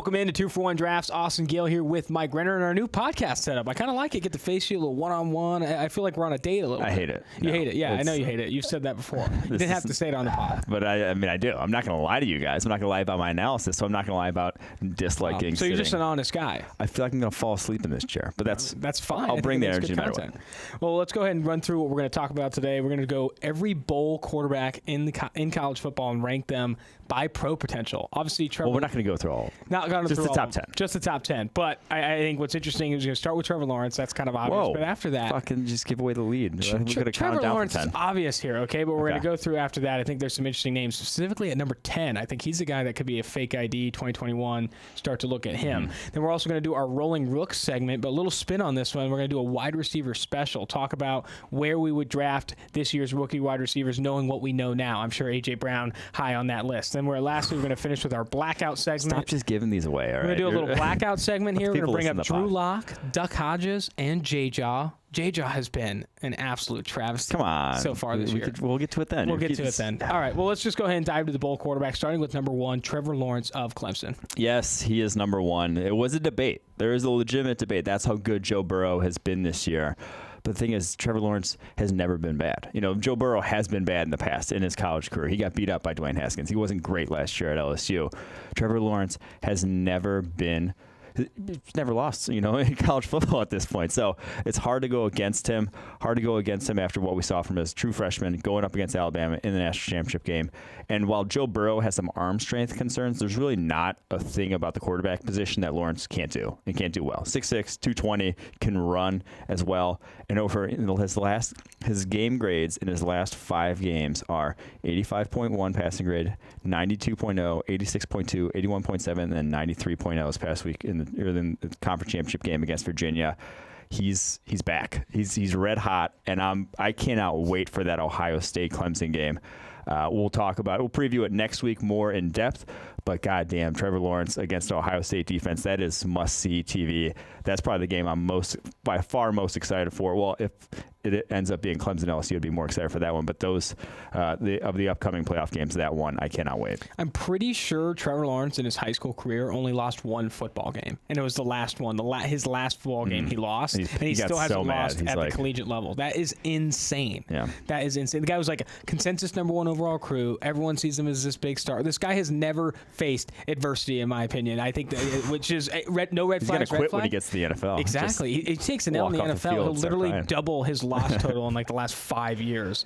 Welcome into 2-for-1 Drafts. Austin Gayle here with Mike Renner in our new podcast setup. I kind of like it. Get to face you a little one-on-one. I feel like we're on a date a little bit. I hate it. You hate it. Yeah, I know you hate it. You've said that before. You didn't have to say it on the pod. But I mean, I do. I'm not going to lie to you guys. I'm not going to lie about my analysis, so I'm not going to lie about disliking So you're sitting. just an honest guy. I feel like I'm going to fall asleep in this chair, but that's fine. I'll bring the energy no matter what. Well, let's go ahead and run through what we're going to talk about today. We're going to go every bowl quarterback in college football and rank them by pro potential. Obviously, Trevor. Well, we're not going to go through all. Not going to just the top 10. Just the top 10. But I think what's interesting is you're going to start with Trevor Lawrence. That's kind of obvious. Whoa. But after that, fucking just give away the lead. Trevor Lawrence is obvious here, okay? But we're going to go through after that. I think there's some interesting names, specifically at number 10. I think he's the guy that could be a fake ID 2021. Start to look at him. Then we're also going to do our rolling rooks segment, but a little spin on this one. We're going to do a wide receiver special. Talk about where we would draft this year's rookie wide receivers, knowing what we know now. I'm sure A.J. Brown high on that list. Then lastly, we're going to finish with our blackout segment. Stop just giving these away, all right? We're going to do a little blackout segment here. We're going to bring up Drew pod. Lock, Duck Hodges, and J-Jaw. J-Jaw has been an absolute travesty so far this year. We'll get to it then. We'll get to it then. All right, well, let's just go ahead and dive to the bowl quarterback, starting with number 1, Trevor Lawrence of Clemson. Yes, he is number 1. It was a debate. There is a legitimate debate. That's how good Joe Burrow has been this year. But the thing is, Trevor Lawrence has never been bad. You know, Joe Burrow has been bad in the past in his college career. He got beat up by Dwayne Haskins. He wasn't great last year at LSU. Trevor Lawrence has never lost, in college football at this point. So it's hard to go against him. After what we saw from his true freshman going up against Alabama in the national championship game. And while Joe Burrow has some arm strength concerns, there's really not a thing about the quarterback position that Lawrence can't do and can't do well. 6'6", 220, can run as well. And over his game grades in his last 5 games are 85.1 passing grade, 92.0, 86.2, 81.7, and then 93.0 this past week in the conference championship game against Virginia. He's back. He's red hot, and I cannot wait for that Ohio State Clemson game. We'll preview it next week more in depth. But goddamn, Trevor Lawrence against Ohio State defense, that is must-see TV. That's probably the game I'm by far most excited for. Well, if it ends up being Clemson LSU, I'd be more excited for that one. But those of the upcoming playoff games, that one, I cannot wait. I'm pretty sure Trevor Lawrence in his high school career only lost 1 football game, and it was the last one, his last football game he lost, and he still hasn't lost at the collegiate level. That is insane. Yeah, that is insane. The guy was like a consensus number 1 overall recruit. Everyone sees him as this big star. This guy has never faced adversity, in my opinion. I think which is no red flags. He's gonna quit when he gets to the NFL. Exactly. He takes an L in the NFL. He'll literally double his loss total in like the last 5 years.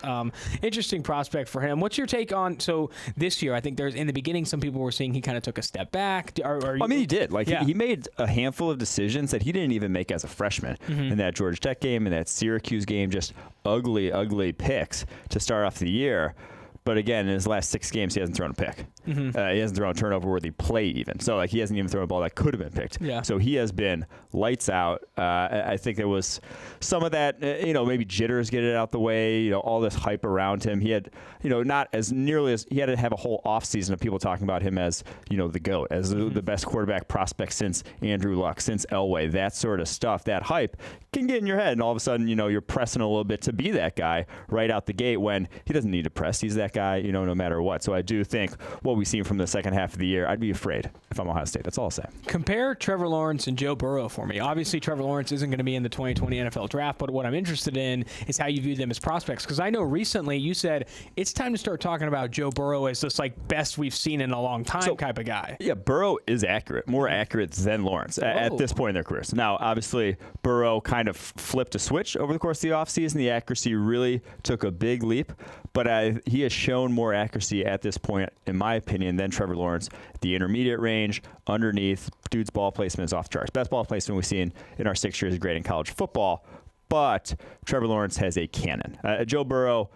Interesting prospect for him. What's your take on? So this year, I think in the beginning, some people were saying he kind of took a step back. He did. He made a handful of decisions that he didn't even make as a freshman in that Georgia Tech game and that Syracuse game. Just ugly picks to start off the year. But again, in his last 6 games, he hasn't thrown a pick. He hasn't thrown a turnover-worthy play even. So he hasn't even thrown a ball that could have been picked. Yeah. So he has been lights out. I think there was some of that, maybe jitters get it out the way, all this hype around him. He had, not as nearly as he had to have a whole offseason of people talking about him as, the GOAT, as the best quarterback prospect since Andrew Luck, since Elway, that sort of stuff. That hype can get in your head, and all of a sudden, you're pressing a little bit to be that guy right out the gate when he doesn't need to press. He's that guy, no matter what. So I do think what we've seen from the second half of the year, I'd be afraid if I'm Ohio State. That's all I'll say. Compare Trevor Lawrence and Joe Burrow for me. Obviously, Trevor Lawrence isn't going to be in the 2020 NFL draft, but what I'm interested in is how you view them as prospects. Because I know recently you said it's time to start talking about Joe Burrow as this best we've seen in a long time type of guy. Yeah, Burrow is accurate, more accurate than Lawrence at this point in their careers. Now, obviously, Burrow kind of flipped a switch over the course of the offseason. The accuracy really took a big leap, but he has shown more accuracy at this point, in my opinion, than Trevor Lawrence. The intermediate range, underneath, dude's ball placement is off the charts. Best ball placement we've seen in our 6 years of grade in college football, but Trevor Lawrence has a cannon. Joe Burrow,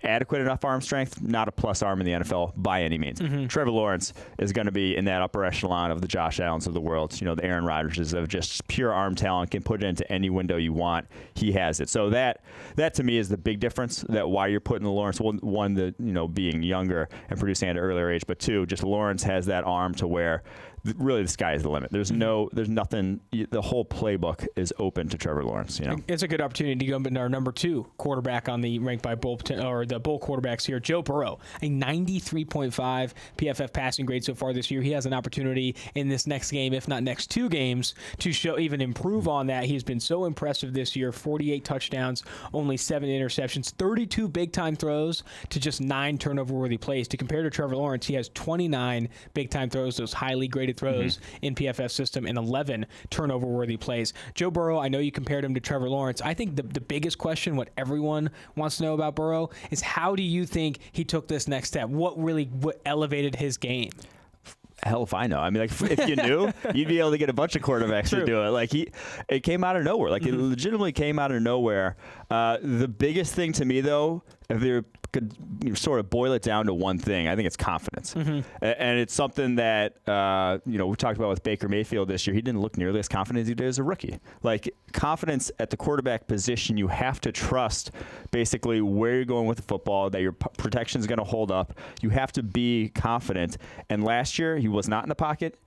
adequate enough arm strength, not a plus arm in the NFL by any means. Trevor Lawrence is going to be in that upper echelon of the Josh Allens of the world, the Aaron Rodgerses of just pure arm talent, can put it into any window you want. He has it. So that to me is the big difference, that why you're putting the Lawrence, one, being younger and producing at an earlier age, but 2, just Lawrence has that arm to where really the sky is the limit. There's nothing. The whole playbook is open to Trevor Lawrence. It's a good opportunity to go into our number 2 quarterback on the ranked by bowl or the bowl quarterbacks here, Joe Burrow, a 93.5 PFF passing grade so far this year. He has an opportunity in this next game, if not next 2 games, to even improve on that. He's been so impressive this year. 48 touchdowns, only 7 interceptions, 32 big time throws to just 9 turnover worthy plays. To compare to Trevor Lawrence, he has 29 big time throws, those highly graded throws in PFF system, and 11 turnover-worthy plays. Joe Burrow, I know you compared him to Trevor Lawrence. I think the biggest question, what everyone wants to know about Burrow, is how do you think he took this next step? What elevated his game? Hell if I know. I mean, like, if you knew, you'd be able to get a bunch of quarterbacks to do it. Like, it came out of nowhere. Like, it legitimately came out of nowhere. The biggest thing to me, though, if there could sort of boil it down to one thing, I think it's confidence. And it's something that, we talked about with Baker Mayfield this year. He didn't look nearly as confident as he did as a rookie. Like, confidence at the quarterback position, you have to trust basically where you're going with the football, that your protection is going to hold up. You have to be confident. And last year, he was not in the pocket.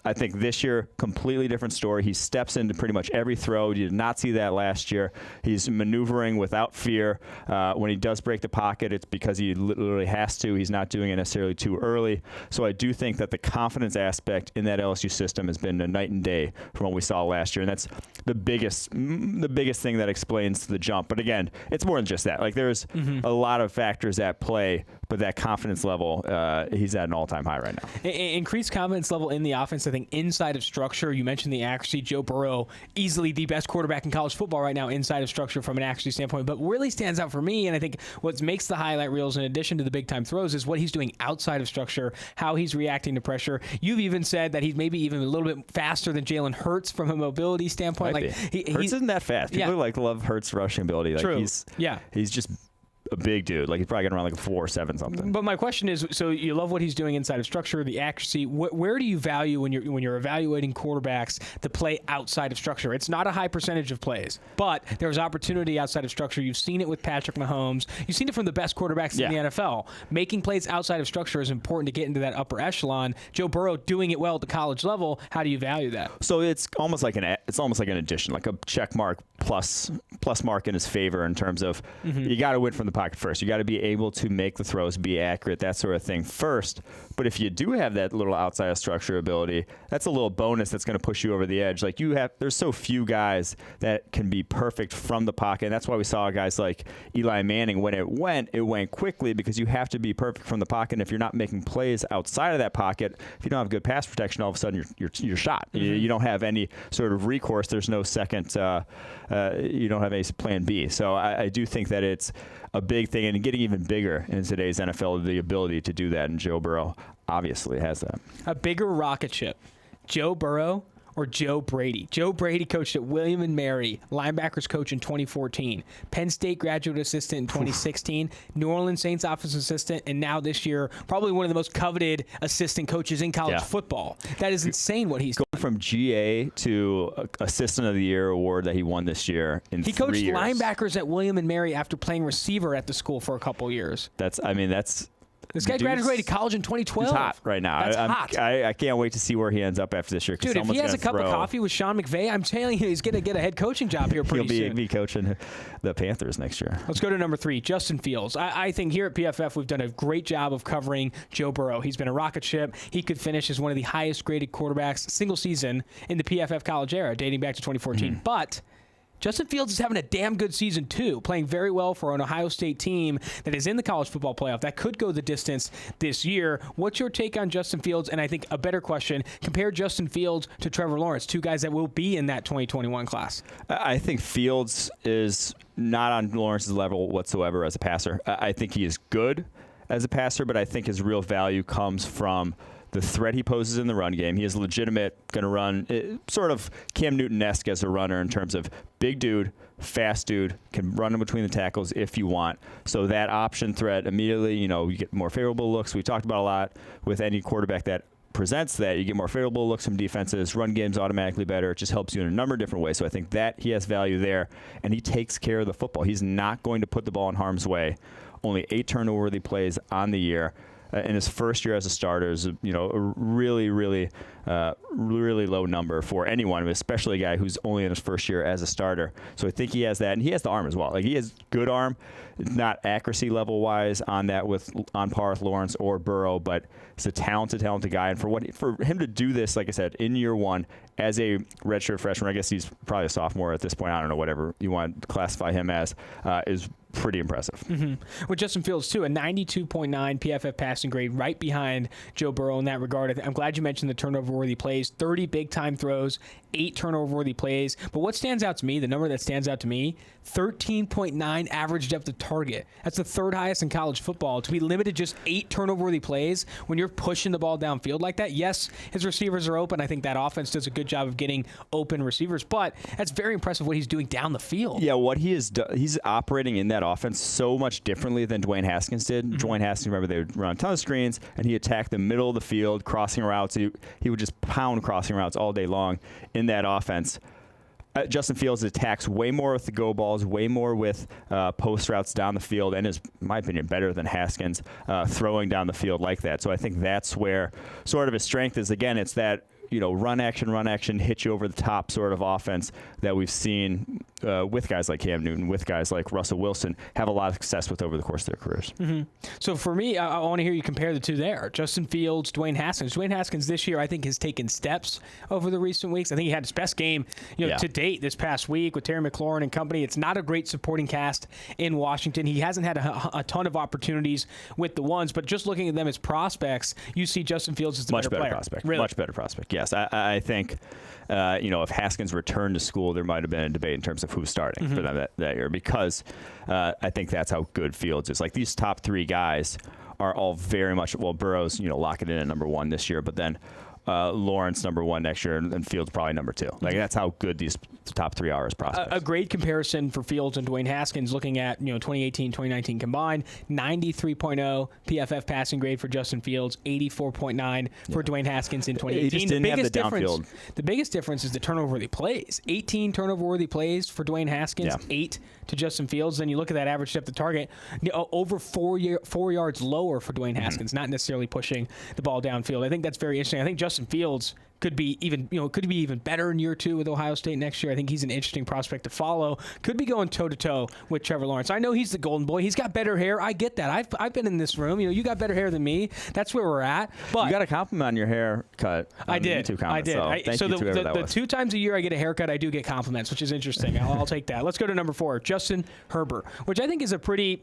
I think this year, completely different story. He steps into pretty much every throw. You did not see that last year. He's maneuvering without fear. When he does break the pocket, it's because he literally has to. He's not doing it necessarily too early. So I do think that the confidence aspect in that LSU system has been a night and day from what we saw last year. And that's the biggest thing that explains the jump. But again, it's more than just that. Like, there's a lot of factors at play, but that confidence level, he's at an all-time high right now. Increased confidence level in the offense, I think, inside of structure. You mentioned the accuracy. Joe Burrow, easily the best quarterback in college football right now inside of structure from an accuracy standpoint. But what really stands out for me, and I think what makes the highlight reels in addition to the big-time throws, is what he's doing outside of structure, how he's reacting to pressure. You've even said that he's maybe even a little bit faster than Jalen Hurts from a mobility standpoint. Like, Hurts isn't that fast. People love Hurts' rushing ability. Like, True. He's just a big dude. Like, he's probably going to run like a 4.7 something. But my question is, so you love what he's doing inside of structure, the accuracy. Where do you value when you're evaluating quarterbacks the play outside of structure? It's not a high percentage of plays, but there's opportunity outside of structure. You've seen it with Patrick Mahomes. You've seen it from the best quarterbacks in the NFL. Making plays outside of structure is important to get into that upper echelon. Joe Burrow doing it well at the college level. How do you value that? So it's almost like an addition, like a check mark plus mark in his favor in terms of you got to win from the pocket first. You got to be able to make the throws, be accurate, that sort of thing first. But if you do have that little outside of structure ability, that's a little bonus that's going to push you over the edge. Like, there's so few guys that can be perfect from the pocket. And that's why we saw guys like Eli Manning, when it went quickly, because you have to be perfect from the pocket. And if you're not making plays outside of that pocket, if you don't have good pass protection, all of a sudden you're shot. You don't have any sort of recourse. There's no second. You don't have a plan B. So I do think that it's a big thing, and getting even bigger in today's NFL, the ability to do that. And Joe Burrow obviously has that. A bigger rocket ship, Joe Burrow or Joe Brady? Joe Brady coached at William & Mary, linebackers coach in 2014, Penn State graduate assistant in 2016, New Orleans Saints offensive assistant, and now this year, probably one of the most coveted assistant coaches in college football. That is insane what he's doing. From GA to Assistant of the Year award that he won this year in 3 years. He coached linebackers at William & Mary after playing receiver at the school for a couple years. This guy graduated college in 2012. He's hot right now. That's hot. I can't wait to see where he ends up after this year. Dude, if he has a cup of coffee with Sean McVay, I'm telling you, he's going to get a head coaching job here pretty soon. He'll be coaching the Panthers next year. Let's go to number 3, Justin Fields. I think here at PFF, we've done a great job of covering Joe Burrow. He's been a rocket ship. He could finish as one of the highest graded quarterbacks single season in the PFF college era, dating back to 2014. But Justin Fields is having a damn good season, too, playing very well for an Ohio State team that is in the college football playoff that could go the distance this year. What's your take on Justin Fields? And I think a better question, compare Justin Fields to Trevor Lawrence, 2 guys that will be in that 2021 class. I think Fields is not on Lawrence's level whatsoever as a passer. I think he is good as a passer, but I think his real value comes from the threat he poses in the run game. He is legitimate, going to run sort of Cam Newton-esque as a runner in terms of big dude, fast dude, can run in between the tackles if you want. So that option threat immediately, you get more favorable looks. We talked about a lot with any quarterback that presents that. You get more favorable looks from defenses. Run game's automatically better. It just helps you in a number of different ways. So I think that he has value there, and he takes care of the football. He's not going to put the ball in harm's way. Only 8 turnover-worthy plays on the year. in his first year as a starter is, a really, really, really low number for anyone, especially a guy who's only in his first year as a starter. So I think he has that, and he has the arm as well. Like, he has good arm, not accuracy level wise on par with Lawrence or Burrow, but he's a talented guy. And for him to do this, like I said, in year one as a redshirt freshman, I guess he's probably a sophomore at this point. I don't know, whatever you want to classify him as, is pretty impressive. Mm-hmm. With Justin Fields, too, a 92.9 PFF passing grade, right behind Joe Burrow in that regard. I'm glad you mentioned the turnover-worthy plays, 30 big-time throws, 8 turnover-worthy plays. But what stands out to me, the number that stands out to me, 13.9 average depth of target. That's the third highest in college football. To be limited just 8 turnover-worthy plays when you're pushing the ball downfield like that, yes, his receivers are open. I think that offense does a good job of getting open receivers, but that's very impressive what he's doing down the field. Yeah, what he is he's operating in that offense so much differently than Dwayne Haskins did. Mm-hmm. Dwayne Haskins, remember, they would run a ton of screens, and he attacked the middle of the field, crossing routes. He would just pound crossing routes all day long in that offense. Justin Fields attacks way more with the go balls, way more with post routes down the field, and is, in my opinion, better than Haskins throwing down the field like that. So I think that's where sort of his strength is. Again, it's that run action, hit you over the top sort of offense that we've seen with guys like Cam Newton, with guys like Russell Wilson, have a lot of success with over the course of their careers. Mm-hmm. So for me, I want to hear you compare the two there. Justin Fields, Dwayne Haskins. Dwayne Haskins this year, I think, has taken steps over the recent weeks. I think he had his best game to date this past week with Terry McLaurin and company. It's not a great supporting cast in Washington. He hasn't had a ton of opportunities with the ones, but just looking at them as prospects, you see Justin Fields as the much better player. Prospect. Really? Much better prospect. Yes, I think if Haskins returned to school, there might have been a debate in terms of who's starting for them that year, because I think that's how good Fields is. Like, these top 3 guys are all very much, Burrow's locking in at number 1 this year, but then Lawrence number 1 next year, and Fields probably number 2. Like, that's how good these top 3 are as prospects. A great comparison for Fields and Dwayne Haskins, looking at 2018, 2019 combined, 93.0 PFF passing grade for Justin Fields, 84.9 for Dwayne Haskins in 2018. He just didn't have the downfield. The biggest difference is the turnover-worthy plays. 18 turnover-worthy plays for Dwayne Haskins, 8 to Justin Fields. Then you look at that average depth of target, over 4 yards lower for Dwayne Haskins, not necessarily pushing the ball downfield. I think that's very interesting. I think Justin Fields could be even better in year 2 with Ohio State next year. I think he's an interesting prospect to follow. Could be going toe-to-toe with Trevor Lawrence. I know he's the golden boy. He's got better hair. I get that. I've been in this room. You got better hair than me. That's where we're at. But you got a compliment on your haircut. I did. I did. So the 2 times a year I get a haircut, I do get compliments, which is interesting. I'll take that. Let's go to number 4, Justin Herbert, which I think is a pretty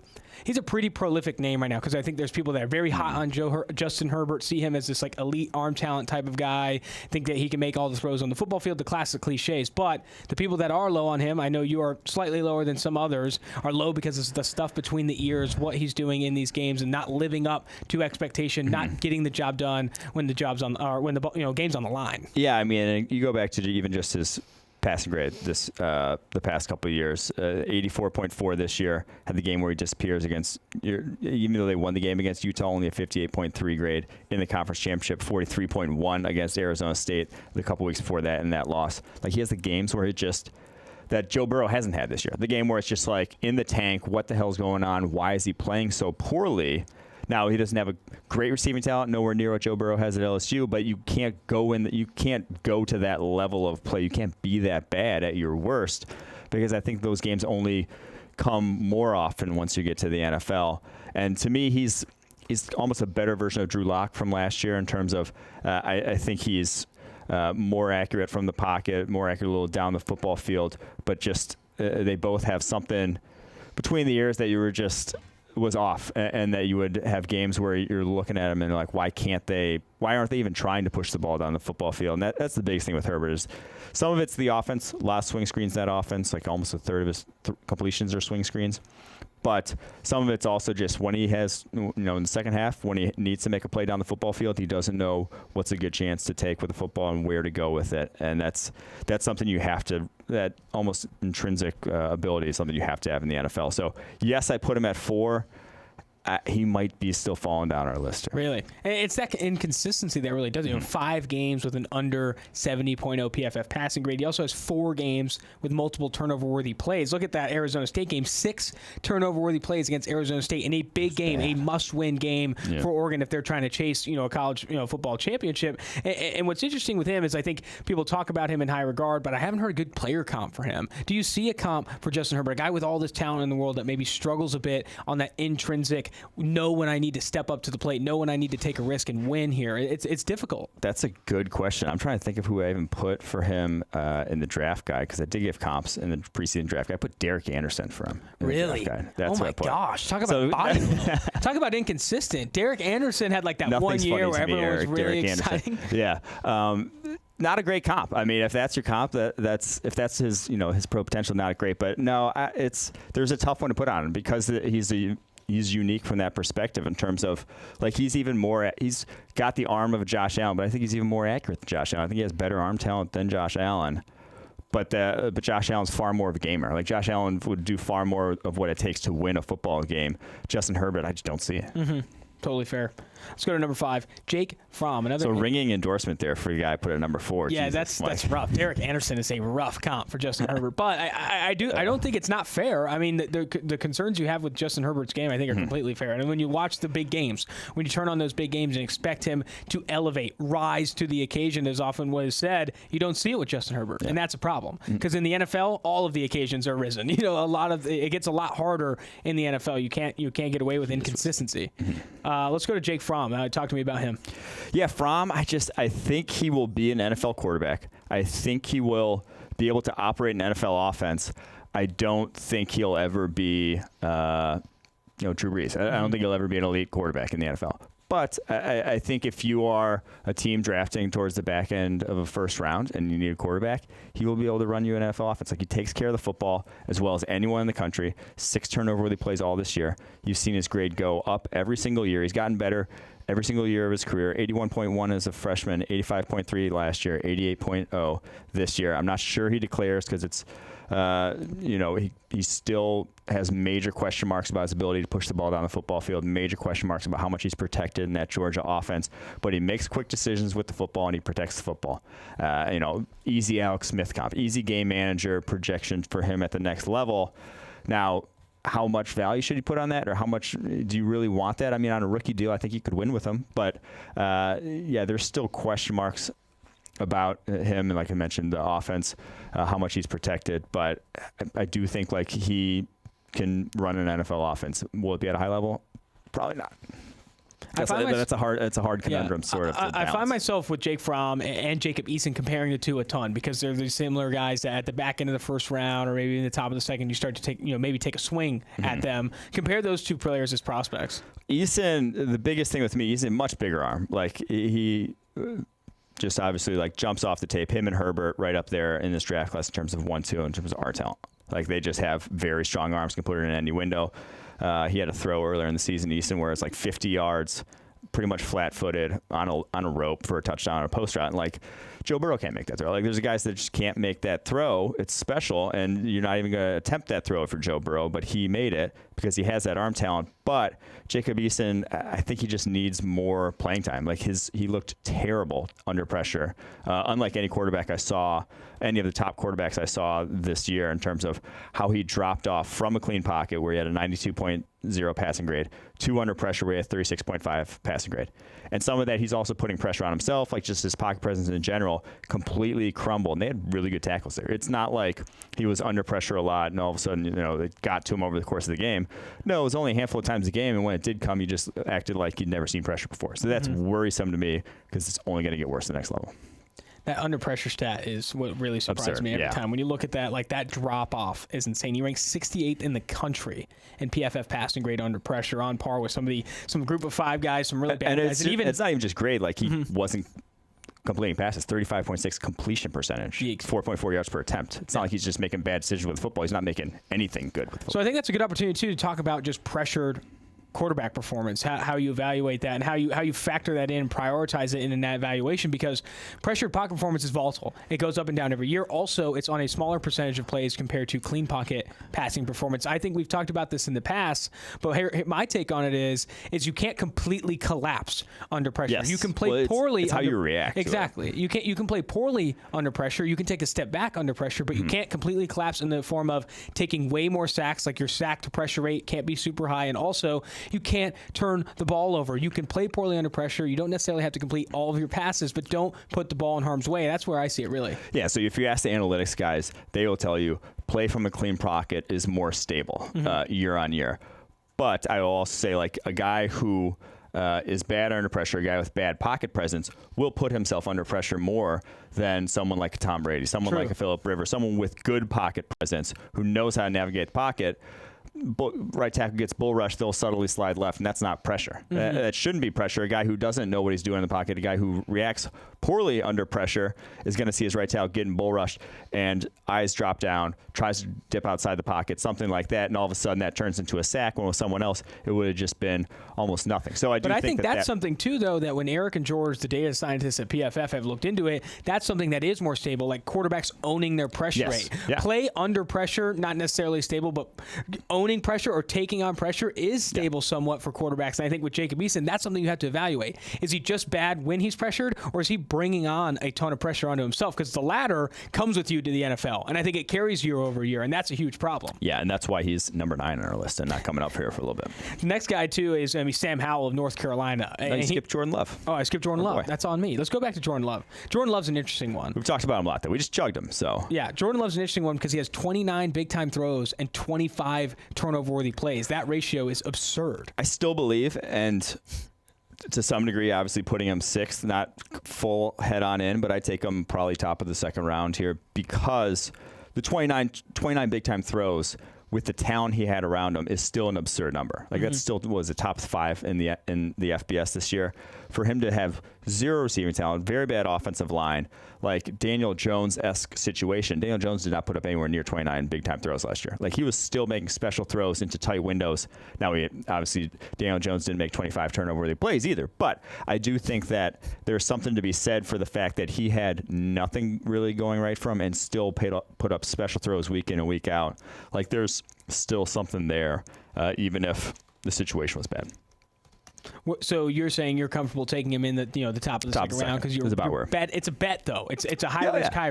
prolific name right now, because I think there's people that are very hot on Justin Herbert, see him as this like elite arm talent type of guy, think that he can make all the throws on the football field, the classic cliches. But the people that are low on him, I know you are slightly lower than some others, are low because of the stuff between the ears, what he's doing in these games, and not living up to expectation, not getting the job done when the job's on, or when the game's on the line. Yeah, I mean, you go back to even just his passing grade the past couple of years, 84.4 this year. Had the game where he disappears against, even though they won the game against Utah, only a 58.3 grade in the conference championship, 43.1 against Arizona State the couple weeks before that in that loss. Like, he has the games where that Joe Burrow hasn't had this year. The game where it's just like, in the tank, what the hell's going on? Why is he playing so poorly? Now, he doesn't have a great receiving talent, nowhere near what Joe Burrow has at LSU, but you can't go to that level of play. You can't be that bad at your worst, because I think those games only come more often once you get to the NFL. And to me, he's almost a better version of Drew Lock from last year in terms of I think he's more accurate from the pocket, more accurate a little down the football field, but just they both have something between the ears that you were just was off, and that you would have games where you're looking at them and like, why aren't they even trying to push the ball down the football field? And that's the biggest thing with Herbert, is some of it's the offense, a lot of swing screens in that offense, like almost a third of his completions are swing screens. But some of it's also just when he has, in the second half, when he needs to make a play down the football field, he doesn't know what's a good chance to take with the football and where to go with it. And that's something you have to, that almost intrinsic ability is something you have to have in the NFL. So, yes, I put him at 4. he might be still falling down our list here. Really? And it's that inconsistency that really does it. 5 games with an under 70.0 PFF passing grade. He also has 4 games with multiple turnover-worthy plays. Look at that Arizona State game. 6 turnover-worthy plays against Arizona State in a big game, a must-win game for Oregon if they're trying to chase, a college, football championship. And what's interesting with him is I think people talk about him in high regard, but I haven't heard a good player comp for him. Do you see a comp for Justin Herbert, a guy with all this talent in the world that maybe struggles a bit on that intrinsic know when I need to step up to the plate, know when I need to take a risk and win here? It's difficult. That's a good question. I'm trying to think of who I even put for him in the draft guide, because I did give comps in the preseason draft guide. I put Derek Anderson for him. Really? That's oh my gosh! Talk about body. Talk about inconsistent. Derek Anderson had like that one year where everyone was really exciting. Yeah. Not a great comp. I mean, if that's your comp, that's his his pro potential, not great. But no, there's a tough one to put on him because he's unique from that perspective in terms of like he's got the arm of Josh Allen, but I think he's even more accurate than Josh Allen. I think he has better arm talent than Josh Allen. But Josh Allen's far more of a gamer. Like Josh Allen would do far more of what it takes to win a football game. Justin Herbert, I just don't see it. Mm-hmm. Totally fair. Let's go to number 5, Jake Fromm. Ringing endorsement there for the guy I put at number 4. Yeah, Jesus, that's rough. Derek Anderson is a rough comp for Justin Herbert, but I don't think it's not fair. I mean, the concerns you have with Justin Herbert's game, I think, are completely fair. And when you watch the big games, when you turn on those big games and expect him to elevate, rise to the occasion, as often was said, you don't see it with Justin Herbert, and that's a problem. Because in the NFL, all of the occasions are risen. It gets a lot harder in the NFL. You can't get away with inconsistency. Let's go to Jake Fromm. Talk to me about him. Yeah, Fromm, I think he will be an NFL quarterback. I think he will be able to operate an NFL offense. I don't think he'll ever be, Drew Brees. I don't think he'll ever be an elite quarterback in the NFL. But I think if you are a team drafting towards the back end of a first round and you need a quarterback, he will be able to run you an NFL offense. Like, he takes care of the football as well as anyone in the country. 6 turnover-worthy plays all this year. You've seen his grade go up every single year. He's gotten better every single year of his career. 81.1 as a freshman, 85.3 last year, 88.0 this year. I'm not sure he declares because it's he still has major question marks about his ability to push the ball down the football field, major question marks about how much he's protected in that Georgia offense. But he makes quick decisions with the football, and he protects the football. Easy Alex Smith comp, easy game manager projection for him at the next level. Now, how much value should he put on that, or how much do you really want that? I mean, on a rookie deal, I think you could win with him. But, there's still question marks about him, and like I mentioned, the offense, how much he's protected. But I do think like he can run an NFL offense. Will it be at a high level? Probably not. That's a hard conundrum, sort of. I find myself with Jake Fromm and Jacob Eason comparing the two a ton because they're these similar guys that at the back end of the first round or maybe in the top of the second, you start to take, maybe take a swing at them. Compare those two players as prospects. Eason, the biggest thing with me, he's a much bigger arm. Like he just obviously like jumps off the tape. Him and Herbert right up there in this draft class in terms of 1-2 in terms of our talent. Like they just have very strong arms, can put it in any window. He had a throw earlier in the season, Easton, where it's like 50 yards, pretty much flat-footed on a rope for a touchdown on a post route. And like Joe Burrow can't make that throw. Like there's guys that just can't make that throw. It's special, and you're not even going to attempt that throw for Joe Burrow, but he made it because he has that arm talent. But Jacob Eason, I think he just needs more playing time. Like he looked terrible under pressure, unlike any quarterback I saw, any of the top quarterbacks I saw this year in terms of how he dropped off from a clean pocket where he had a 92.0 passing grade to under pressure where he had 36.5 passing grade. And some of that he's also putting pressure on himself, like just his pocket presence in general completely crumbled. And they had really good tackles there. It's not like he was under pressure a lot and all of a sudden, it got to him over the course of the game. No, it was only a handful of times a game, and when it did come, he just acted like he'd never seen pressure before. So that's worrisome to me because it's only going to get worse the next level. That under pressure stat is what really surprised me every time. When you look at that, like that drop off is insane. He ranks 68th in the country in PFF passing grade under pressure, on par with some group of 5 guys, some really bad guys. It's not even just grade. Like he wasn't completing passes, 35.6 completion percentage, 4.4 yards per attempt. It's not like he's just making bad decisions with football. He's not making anything good with football. So I think that's a good opportunity too to talk about just pressured quarterback performance, how you evaluate that, and how you factor that in, prioritize it in that evaluation, because pressured pocket performance is volatile. It goes up and down every year. Also, it's on a smaller percentage of plays compared to clean pocket passing performance. I think we've talked about this in the past, but here, my take on it is you can't completely collapse under pressure. Yes. You can play poorly. It's how you react. Exactly. You can play poorly under pressure. You can take a step back under pressure, but you can't completely collapse in the form of taking way more sacks. Like your sack to pressure rate can't be super high, and also you can't turn the ball over. You can play poorly under pressure. You don't necessarily have to complete all of your passes, but don't put the ball in harm's way. That's where I see it, really. Yeah, so if you ask the analytics guys, they will tell you play from a clean pocket is more stable year on year. But I will also say, like, a guy who is bad under pressure, a guy with bad pocket presence, will put himself under pressure more than someone like a Tom Brady, someone like a Phillip Rivers, someone with good pocket presence who knows how to navigate the pocket. Right tackle gets bull rush, they'll subtly slide left, and that's not pressure. That shouldn't be pressure. A guy who doesn't know what he's doing in the pocket, a guy who reacts poorly under pressure, is going to see his right tackle getting bull rushed and eyes drop down, tries to dip outside the pocket, something like that, and all of a sudden that turns into a sack, when with someone else it would have just been almost nothing. So I think that's something too, though, that when Eric and George, the data scientists at PFF, have looked into it, that's something that is more stable, like quarterbacks owning their pressure rate. Yeah. Play under pressure, not necessarily stable, but owning pressure or taking on pressure is stable somewhat for quarterbacks. And I think with Jacob Eason, that's something you have to evaluate. Is he just bad when he's pressured, or is he bringing on a ton of pressure onto himself? Because the latter comes with you to the NFL, and I think it carries year over year, and that's a huge problem. Yeah, and that's why he's number 9 on our list and not coming up here for a little bit. The next guy, too, is Sam Howell of North Carolina. No, you skipped Jordan Love. Oh, I skipped Jordan Love. Boy. That's on me. Let's go back to Jordan Love. Jordan Love's an interesting one. We've talked about him a lot, though. We just chugged him, so. Yeah, Jordan Love's an interesting one because he has 29 big-time throws and 25 turnover-worthy plays. That ratio is absurd. I still believe, and to some degree, obviously putting him 6th, not full head-on in, but I take him probably top of the second round here because the 29 big-time throws with the talent he had around him is still an absurd number. Like that still was a top 5 in the FBS this year. For him to have 0 receiving talent, very bad offensive line, like Daniel Jones-esque situation. Daniel Jones did not put up anywhere near 29 big-time throws last year. Like he was still making special throws into tight windows. Now, obviously, Daniel Jones didn't make 25 turnover-worthy plays either, but I do think that there's something to be said for the fact that he had nothing really going right for him and still put up special throws week in and week out. Like there's still something there, even if the situation was bad. So you're saying you're comfortable taking him in the top of the second round because you're bet. It's a bet though. It's a high risk, high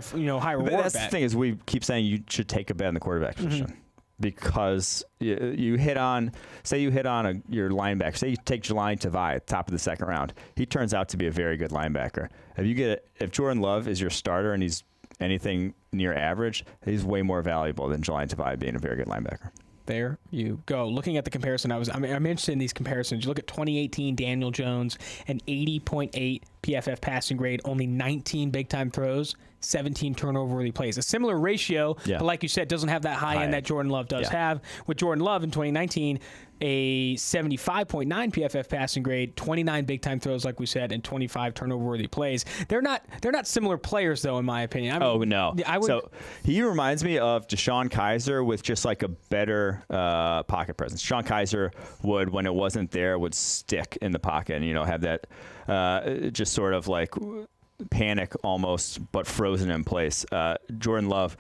reward bet. That's the thing is we keep saying you should take a bet in the quarterback position because you hit on your linebacker. Say you take Jelani Tavai top of the second round. He turns out to be a very good linebacker. If Jordan Love is your starter and he's anything near average, he's way more valuable than Jelani Tavai being a very good linebacker. There you go. Looking at the comparison, I'm interested in these comparisons. You look at 2018 Daniel Jones, an 80.8 PFF passing grade, only 19 big-time throws, 17 turnover-worthy plays. A similar ratio, but like you said, doesn't have that high end that Jordan Love does have. With Jordan Love in 2019, a 75.9 PFF passing grade, 29 big-time throws, like we said, and 25 turnover-worthy plays. They're not similar players, though, in my opinion. No. So he reminds me of DeShone Kizer with just like a better pocket presence. DeShone Kizer when it wasn't there, would stick in the pocket and, have that just sort of like panic almost, but frozen in place. Jordan Love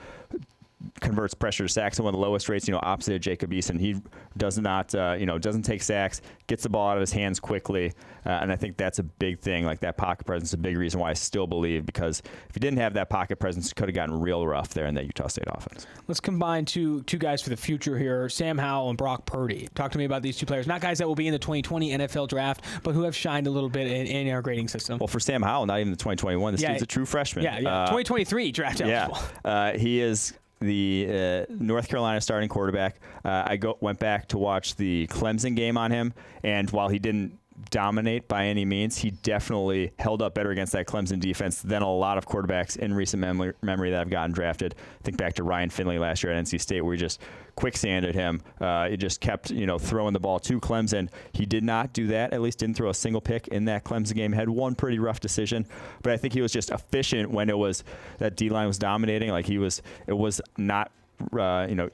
converts pressure to sacks at one of the lowest rates, opposite of Jacob Eason. He does not, doesn't take sacks, gets the ball out of his hands quickly. And I think that's a big thing. Like that pocket presence is a big reason why I still believe, because if he didn't have that pocket presence, it could have gotten real rough there in that Utah State offense. Let's combine two guys for the future here, Sam Howell and Brock Purdy. Talk to me about these two players. Not guys that will be in the 2020 NFL draft, but who have shined a little bit in our grading system. Well, for Sam Howell, not even the 2021. This dude's a true freshman. 2023 draft eligible. He is the North Carolina starting quarterback. I went back to watch the Clemson game on him, and while he didn't dominate by any means, he definitely held up better against that Clemson defense than a lot of quarterbacks in recent memory that have gotten drafted. Think back to Ryan Finley last year at NC State, where he just quicksanded him. He just kept, throwing the ball to Clemson. He did not do that. At least didn't throw a single pick in that Clemson game. Had one pretty rough decision, but I think he was just efficient when that D-line was dominating. Like it was not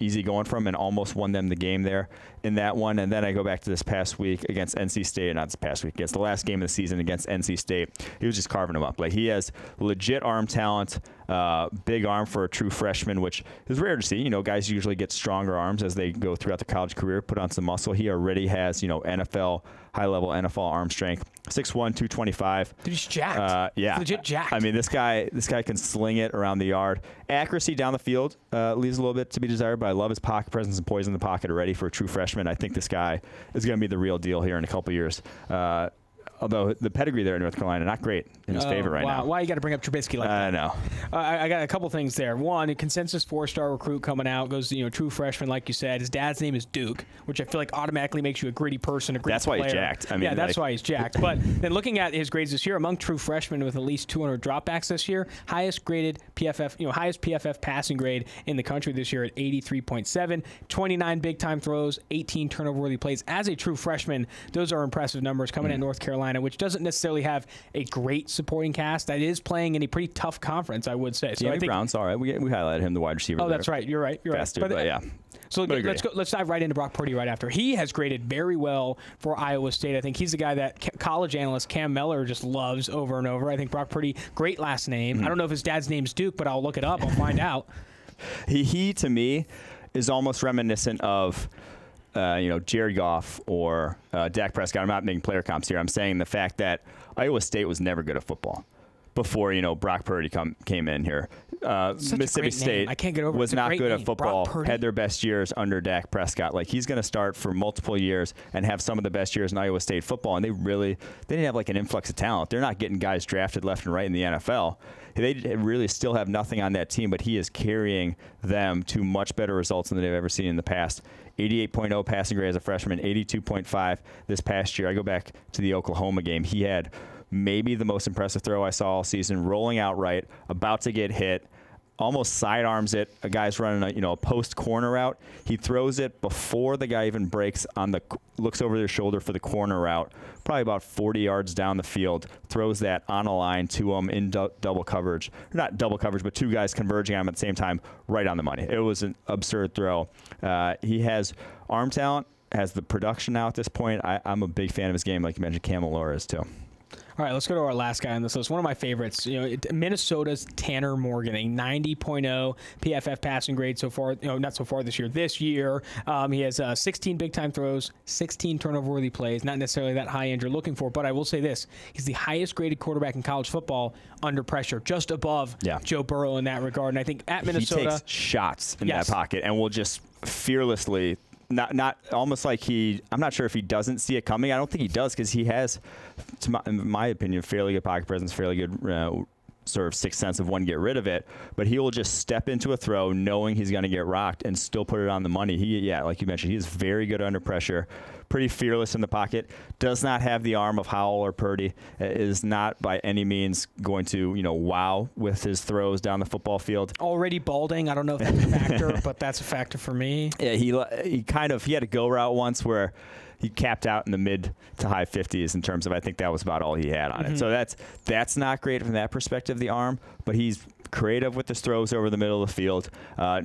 easy going for him and almost won them the game there in that one. And then I go back to this past week against NC State, not this past week, against the last game of the season against NC State. He was just carving them up. Like, he has legit arm talent, big arm for a true freshman, which is rare to see. You know, guys usually get stronger arms as they go throughout the college career, put on some muscle. He already has, high-level NFL arm strength. 6'1", 225. Dude, he's jacked. Yeah. He's legit jacked. I mean, this guy can sling it around the yard. Accuracy down the field leaves a little bit to be desired, but I love his pocket presence and poise in the pocket already for a true freshman. I think this guy is going to be the real deal here in a couple years. Although the pedigree there in North Carolina, not great in his favor right now. Why you got to bring up Trubisky like that? I know. I got a couple things there. One, a consensus 4-star recruit coming out, goes, true freshman, like you said. His dad's name is Duke, which I feel like automatically makes you a gritty person, a gritty player. That's why he's jacked. I mean, that's why he's jacked. But then looking at his grades this year, among true freshmen with at least 200 dropbacks this year, highest graded PFF, highest PFF passing grade in the country this year at 83.7, 29 big-time throws, 18 turnover-worthy plays. As a true freshman, those are impressive numbers coming at North Carolina, which doesn't necessarily have a great supporting cast. That is playing in a pretty tough conference, I would say. So I think Brown's all right. We highlighted him, the wide receiver. Oh, that's right. You're right. Fast dude, but yeah. So let's dive right into Brock Purdy right after. He has graded very well for Iowa State. I think he's the guy that college analyst Cam Mellor just loves over and over. I think Brock Purdy, great last name. I don't know if his dad's name's Duke, but I'll look it up. I'll find out. He to me is almost reminiscent of Jared Goff or Dak Prescott. I'm not making player comps here. I'm saying the fact that Iowa State was never good at football before Brock Purdy came in here. Mississippi State I can't get over was not good at football, had their best years under Dak Prescott. Like, he's going to start for multiple years and have some of the best years in Iowa State football, and they didn't have like an influx of talent. They're not getting guys drafted left and right in the NFL. They really still have nothing on that team, but he is carrying them to much better results than they've ever seen in the past. 88.0 passing grade as a freshman, 82.5 this past year. I go back to the Oklahoma game. He had maybe the most impressive throw I saw all season, rolling out right, about to get hit, almost sidearms it. A guy's running a post corner route. He throws it before the guy even breaks looks over their shoulder for the corner route, probably about 40 yards down the field, throws that on a line to him in double coverage. Not double coverage, but two guys converging on him at the same time, right on the money. It was an absurd throw. He has arm talent, has the production now at this point. I'm a big fan of his game, like you mentioned, Cam Mellor is too. All right, let's go to our last guy on this list. One of my favorites, Minnesota's Tanner Morgan, a 90.0 PFF passing grade so far. Not so far this year. This year, he has 16 big-time throws, 16 turnover-worthy plays. Not necessarily that high end you're looking for, but I will say this: he's the highest-graded quarterback in college football under pressure, just above Joe Burrow in that regard. And I think at Minnesota, he takes shots in that pocket and will just fearlessly. Not almost like I'm not sure if he doesn't see it coming. I don't think he does, because he has, in my opinion, fairly good pocket presence, fairly good sort of sixth sense of when to get rid of it. But he will just step into a throw knowing he's going to get rocked and still put it on the money. Like you mentioned, he is very good under pressure, pretty fearless in the pocket, does not have the arm of Howell or Purdy, is not by any means going to, wow with his throws down the football field. Already balding. I don't know if that's a factor, but that's a factor for me. Yeah, he had a go route once where he capped out in the mid to high 50s in terms of, I think that was about all he had on it. So that's not great from that perspective, the arm, but he's creative with his throws over the middle of the field,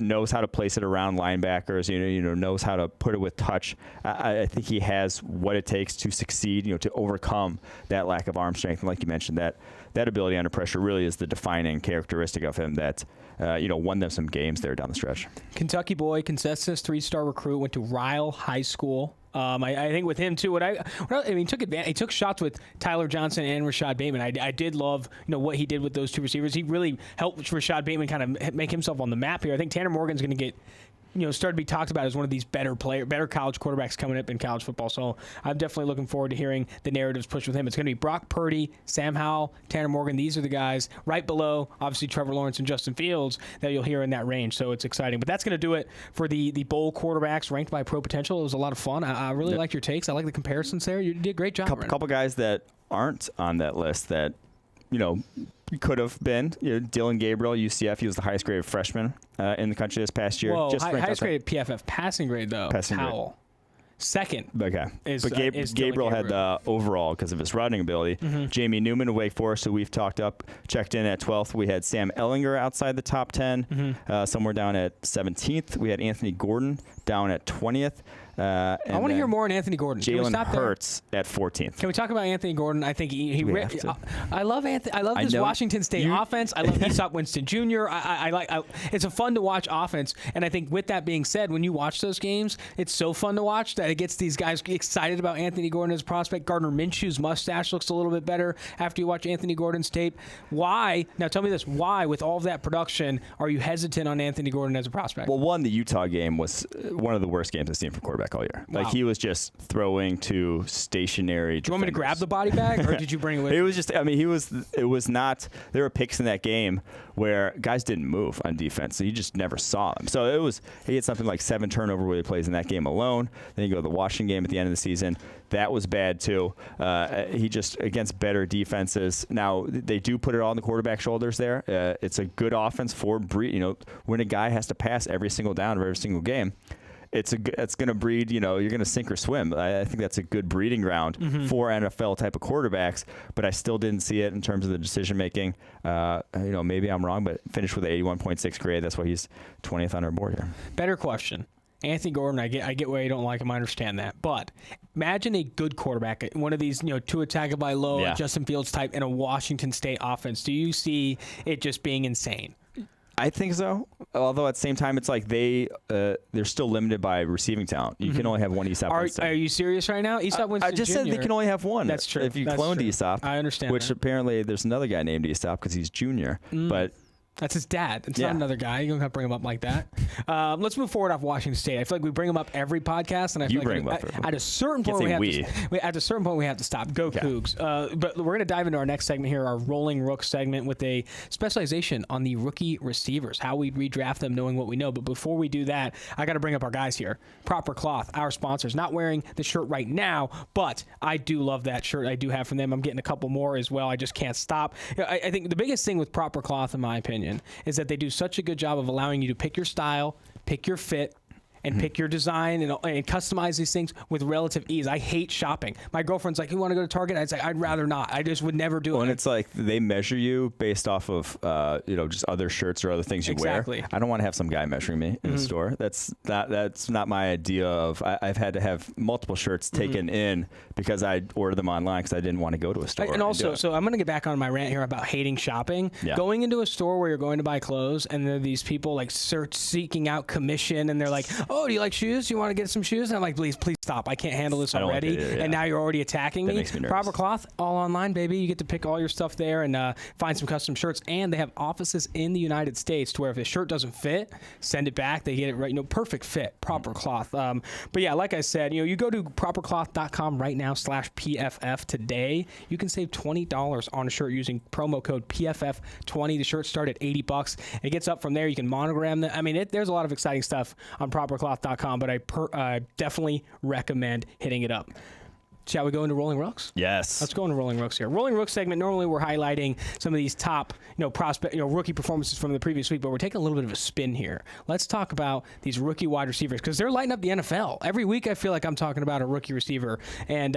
knows how to place it around linebackers, knows how to put it with touch. I think he has what it takes to succeed, to overcome that lack of arm strength. And like you mentioned, that ability under pressure really is the defining characteristic of him that, won them some games there down the stretch. Kentucky boy, consensus 3-star recruit, went to Ryle High School. I think with him too, he took advantage. He took shots with Tyler Johnson and Rashad Bateman. I did love what he did with those two receivers. He really helped Rashad Bateman kind of make himself on the map here. I think Tanner Morgan's going to get start to be talked about as one of these better college quarterbacks coming up in college football. So I'm definitely looking forward to hearing the narratives pushed with him. It's going to be Brock Purdy, Sam Howell, Tanner Morgan. These are the guys right below, obviously, Trevor Lawrence and Justin Fields that you'll hear in that range. So it's exciting. But that's going to do it for the bowl quarterbacks ranked by Pro Potential. It was a lot of fun. I really like your takes. I like the comparisons there. You did a great job. Couple guys that aren't on that list that, could have been. Dylan Gabriel, UCF. He was the highest graded freshman in the country this past year. Whoa, highest graded PFF passing grade, though. Passing Howell. Grade. Second. Okay. Is, but is Gabriel had Gabriel. the overall because of his running ability. Jamie Newman of Wake Forest, who we've checked in at 12th. We had Sam Ellinger outside the top 10, somewhere down at 17th. We had Anthony Gordon down at 20th. I want to hear more on Anthony Gordon. Jalen Hurts at 14th. Can we talk about Anthony Gordon? I think I love Anthony. I love this Washington State offense. I love Aesop Winston Jr. It's a fun to watch offense. And I think with that being said, when you watch those games, it's so fun to watch that it gets these guys excited about Anthony Gordon as a prospect. Gardner Minshew's mustache looks a little bit better after you watch Anthony Gordon's tape. Why? Now tell me this. Why, with all of that production, are you hesitant on Anthony Gordon as a prospect? Well, one, the Utah game was one of the worst games I've seen from quarterback all year. Wow. Like, he was just throwing to stationary Do you want me to grab the body bag, or did you bring it with you? It was just, I mean, it was not, there were picks in that game where guys didn't move on defense, so you just never saw them. So he had something like 7 turnover plays in that game alone. Then you go to the Washington game at the end of the season. That was bad too. He just, against better defenses. Now, they do put it all on the quarterback's shoulders there. It's a good offense for breed. When a guy has to pass every single down of every single game, it's going to breed, you're going to sink or swim. I think that's a good breeding ground for NFL type of quarterbacks, but I still didn't see it in terms of the decision making. Maybe I'm wrong, but finished with an 81.6 grade. That's why he's 20th on our board here. Better question. Anthony Gordon, I get why you don't like him. I understand that. But imagine a good quarterback, one of these, Tua Tagovailoa, Justin Fields type in a Washington State offense. Do you see it just being insane? I think so. Although at the same time, it's like they're still limited by receiving talent. You can only have one Aesop Winston. Are you serious right now? Aesop Winston I just Jr. said they can only have one. That's true. If you cloned Aesop. I understand Which that. apparently there's another guy named Aesop because he's junior. But that's his dad. It's not another guy. You don't have to bring him up like that. Let's move forward off Washington State. I feel like we bring him up every podcast, and I feel at a certain point we have to stop. Go Cougs. But we're going to dive into our next segment here, our Rolling Rook segment, with a specialization on the rookie receivers, how we redraft them, knowing what we know. But before we do that, I got to bring up our guys here. Proper Cloth, our sponsors. Not wearing the shirt right now, but I do love that shirt I do have from them. I'm getting a couple more as well. I just can't stop. I think the biggest thing with Proper Cloth, in my opinion, is that they do such a good job of allowing you to pick your style, pick your fit, and pick your design and customize these things with relative ease. I hate shopping. My girlfriend's like, you want to go to Target? I'd say, I'd rather not. I just would never do it. And it's like they measure you based off of, just other shirts or other things you wear. I don't want to have some guy measuring me in the store. That's not my idea of, I've had to have multiple shirts taken in because I ordered them online because I didn't want to go to a store. And also, so I'm going to get back on my rant here about hating shopping. Yeah. Going into a store where you're going to buy clothes and there are these people like seeking out commission and they're like, oh, do you like shoes? You want to get some shoes? And I'm like, please stop. I can't handle this already. And now you're already attacking me. Makes me nervous. Proper Cloth, all online, baby. You get to pick all your stuff there and find some custom shirts. And they have offices in the United States to where if a shirt doesn't fit, send it back. They get it right. Perfect fit. Proper Cloth. But yeah, like I said, you go to propercloth.com right now /PFF today. You can save $20 on a shirt using promo code PFF20. The shirts start at $80. It gets up from there. You can monogram them. I mean, there's a lot of exciting stuff on propercloth.com, but I definitely recommend hitting it up. Shall we go into Rolling Rooks? Yes. Let's go into Rolling Rooks here. Rolling Rooks segment, normally we're highlighting some of these top, prospect, rookie performances from the previous week, but we're taking a little bit of a spin here. Let's talk about these rookie wide receivers because they're lighting up the NFL. Every week I feel like I'm talking about a rookie receiver. And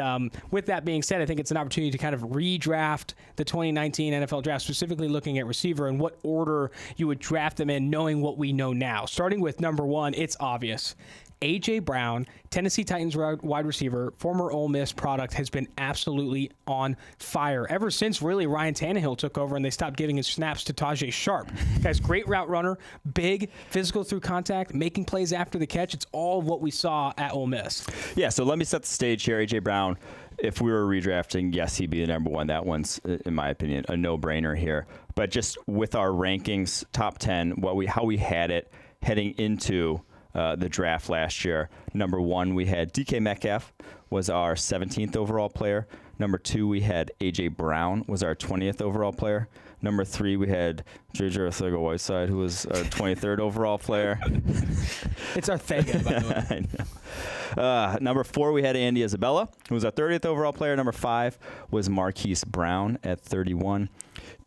with that being said, I think it's an opportunity to kind of redraft the 2019 NFL draft, specifically looking at receiver and what order you would draft them in, knowing what we know now. Starting with number 1, it's obvious. A.J. Brown, Tennessee Titans wide receiver, former Ole Miss product, has been absolutely on fire ever since really Ryan Tannehill took over and they stopped giving his snaps to Tajay Sharp. Guy's great route runner, big, physical through contact, making plays after the catch. It's all what we saw at Ole Miss. Yeah, so let me set the stage here. A.J. Brown, if we were redrafting, yes, he'd be the number 1. That one's, in my opinion, a no-brainer here. But just with our rankings, top 10, how we had it heading into the draft last year. Number 1, we had DK Metcalf, was our 17th overall player. Number 2, we had A.J. Brown, was our 20th overall player. Number 3, we had J.J. Arcega-Whiteside, who was our 23rd overall player. It's Arcega, by the way. I know. Number 4, we had Andy Isabella, who was our 30th overall player. Number 5 was Marquise Brown at 31.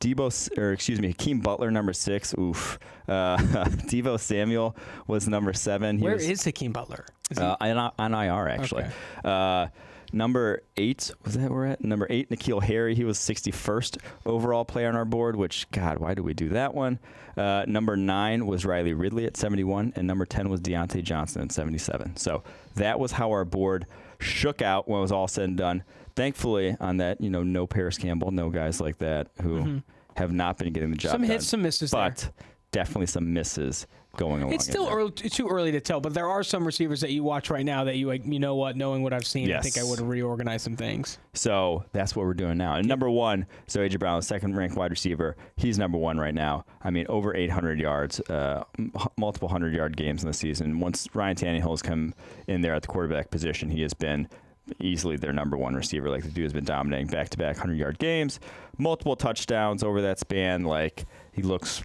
Hakeem Butler, number 6. Oof. Deebo Samuel was number 7. Where is Hakeem Butler? On IR, actually. Okay. Number 8, was that where we're at? Number 8, N'Keal Harry. He was 61st overall player on our board, which, God, why did we do that one? Number 9 was Riley Ridley at 71, and number 10 was Deontay Johnson at 77. So that was how our board shook out when it was all said and done. Thankfully, on that, no Paris Campbell, no guys like that who have not been getting the job done. Some hits, some misses but definitely some misses going along. It's still too early to tell, but there are some receivers that you watch right now that knowing what I've seen, yes. I think I would have reorganized some things. So that's what we're doing now. And number 1, so A.J. Brown, second-ranked wide receiver, he's number 1 right now. I mean, over 800 yards, multiple 100-yard games in the season. Once Ryan Tannehill has come in there at the quarterback position, he has been easily their number 1 receiver. Like, the dude has been dominating back-to-back 100-yard games, multiple touchdowns over that span. Like, he looks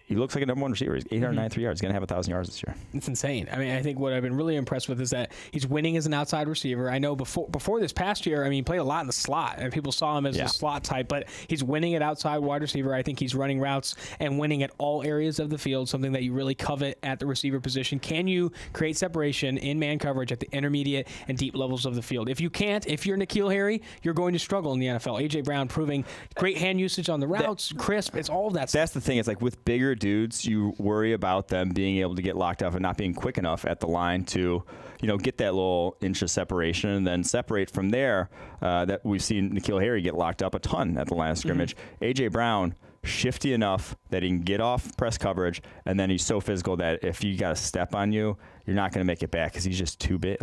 like a number 1 receiver. He's 893 yards. He's going to have 1,000 yards this year. It's insane. I mean, I think what I've been really impressed with is that he's winning as an outside receiver. I know before this past year, I mean, he played a lot in the slot, and people saw him as a slot type, but he's winning at outside wide receiver. I think he's running routes and winning at all areas of the field, something that you really covet at the receiver position. Can you create separation in man coverage at the intermediate and deep levels of the field? If you can't, if you're N'Keal Harry, you're going to struggle in the NFL. A.J. Brown proving great hand usage on the routes, crisp. It's all of that stuff. That's the thing. It's like with bigger dudes, you worry about them being able to get locked up and not being quick enough at the line to, get that little inch of separation and then separate from there. That we've seen N'Keal Harry get locked up a ton at the line of scrimmage. A.J. Brown, shifty enough that he can get off press coverage, and then he's so physical that if you got a step on you, you're not going to make it back because he's just too big.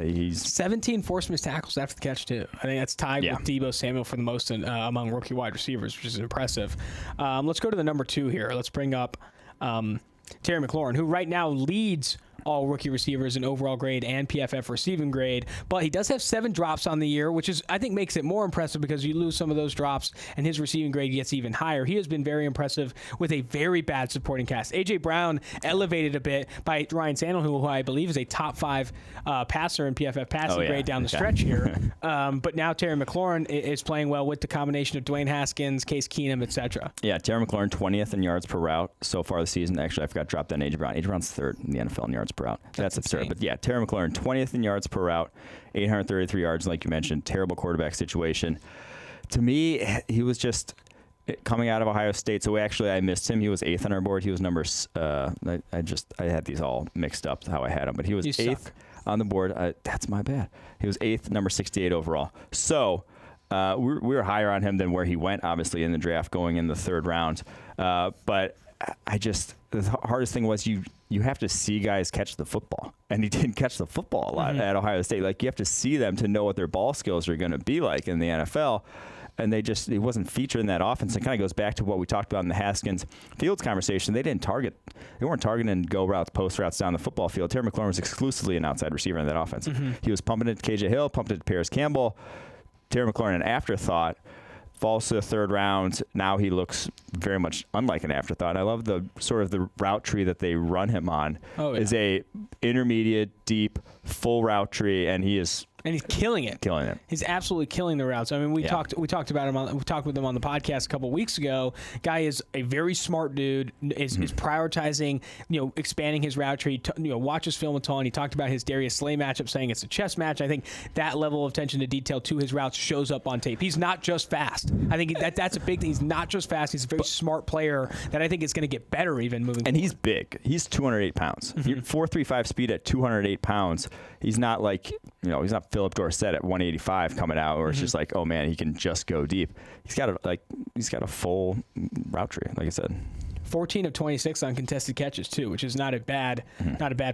He's 17 forced missed tackles after the catch too. I think that's tied with Deebo Samuel for the most among rookie wide receivers, which is impressive. Let's go to the number 2 here. Let's bring up Terry McLaurin, who right now leads all rookie receivers in overall grade and PFF receiving grade, but he does have 7 drops on the year, which is, I think, makes it more impressive because you lose some of those drops and his receiving grade gets even higher. He has been very impressive with a very bad supporting cast. A.J. Brown elevated a bit by Ryan Tannehill, who I believe is a top 5 passer in PFF passing grade down the stretch here. But now Terry McLaurin is playing well with the combination of Dwayne Haskins, Case Keenum, etc. Yeah, Terry McLaurin 20th in yards per route so far this season. Actually, I forgot to drop down A.J. Brown. A.J. Brown's 3rd in the NFL in yards per route. That's absurd. Insane. But yeah, Terry McLaurin 20th in yards per route, 833 yards, like you mentioned. Terrible quarterback situation. To me, he was just coming out of Ohio State. So I missed him. He was 8th on our board. He was number. I had these all mixed up how I had him, but he was 8th on the board. That's my bad. He was 8th, number 68 overall. So we were higher on him than where he went, obviously, in the draft, going in the 3rd round. But the hardest thing was you have to see guys catch the football, and he didn't catch the football a lot at Ohio State. Like, you have to see them to know what their ball skills are going to be like in the NFL. And he wasn't featured in that offense. It kind of goes back to what we talked about in the Haskins Fields conversation. They weren't targeting go routes, post routes down the football field. Terry McLaurin was exclusively an outside receiver in that offense. He was pumping it to KJ Hill, pumped it to Paris Campbell. Terry McLaurin, an afterthought, falls to the 3rd round. Now he looks very much unlike an afterthought. I love the route tree that they run him on. Is a intermediate, deep, full route tree, and he's killing it. He's absolutely killing the routes. I mean, we talked about him. We talked with him on the podcast a couple of weeks ago. Guy is a very smart dude. Is prioritizing, expanding his route tree. Watches film a ton. He talked about his Darius Slay matchup, saying it's a chess match. I think that level of attention to detail to his routes shows up on tape. He's not just fast. I think that's a big thing. He's not just fast. He's a very smart player that I think is going to get better even moving forward. And he's big. He's 208 pounds. 4.35 speed at 208 pounds. He's not like, he's not Philip Dorsett at 185 coming out, or it's just like, oh man, he can just go deep. He's got a full route tree, like I said. 14 of 26 on contested catches too, which is not a bad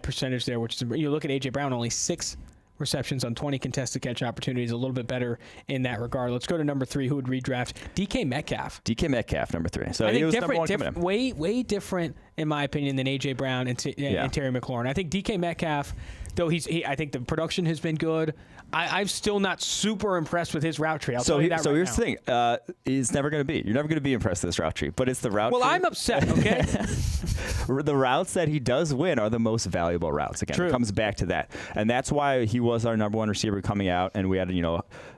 percentage there. Which is, you look at A.J. Brown, only 6 receptions on 20 contested catch opportunities, a little bit better in that regard. Let's go to number 3. Who would redraft? DK Metcalf. DK Metcalf, number 3. So I think he was different, way different in my opinion than A.J. Brown and Terry McLaurin. I think DK Metcalf though I think the production has been good. I'm still not super impressed with his route tree. I'll tell you that right here's now. the thing. He's never going to be. You're never going to be impressed with this route tree, but it's the route tree. Well, I'm upset, okay? The routes that he does win are the most valuable routes. Again, True. It comes back to that. And that's why he was our number one receiver coming out, and we had,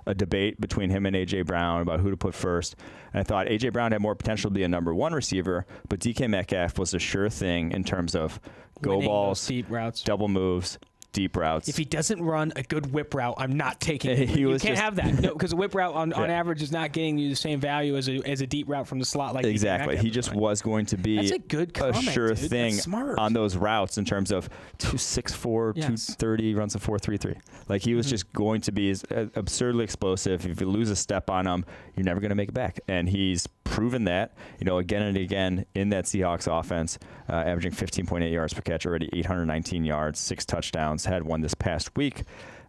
a debate between him and A.J. Brown about who to put first. And I thought A.J. Brown had more potential to be a number one receiver, but DK Metcalf was a sure thing in terms of go Winning balls, deep routes, double moves, deep routes. If he doesn't run a good whip route, I'm not taking it. You can't have that. No, because a whip route on average is not getting you the same value as a deep route from the slot. Like exactly. He just was going to be That's a good comment, sure dude. thing on those routes in terms of 264, 230, runs a 4.33. Like he was just going to be absurdly explosive. If you lose a step on him, you're never going to make it back. And he's proven that, again and again in that Seahawks offense, averaging 15.8 yards per catch, already 819 yards, 6 touchdowns, had one this past week.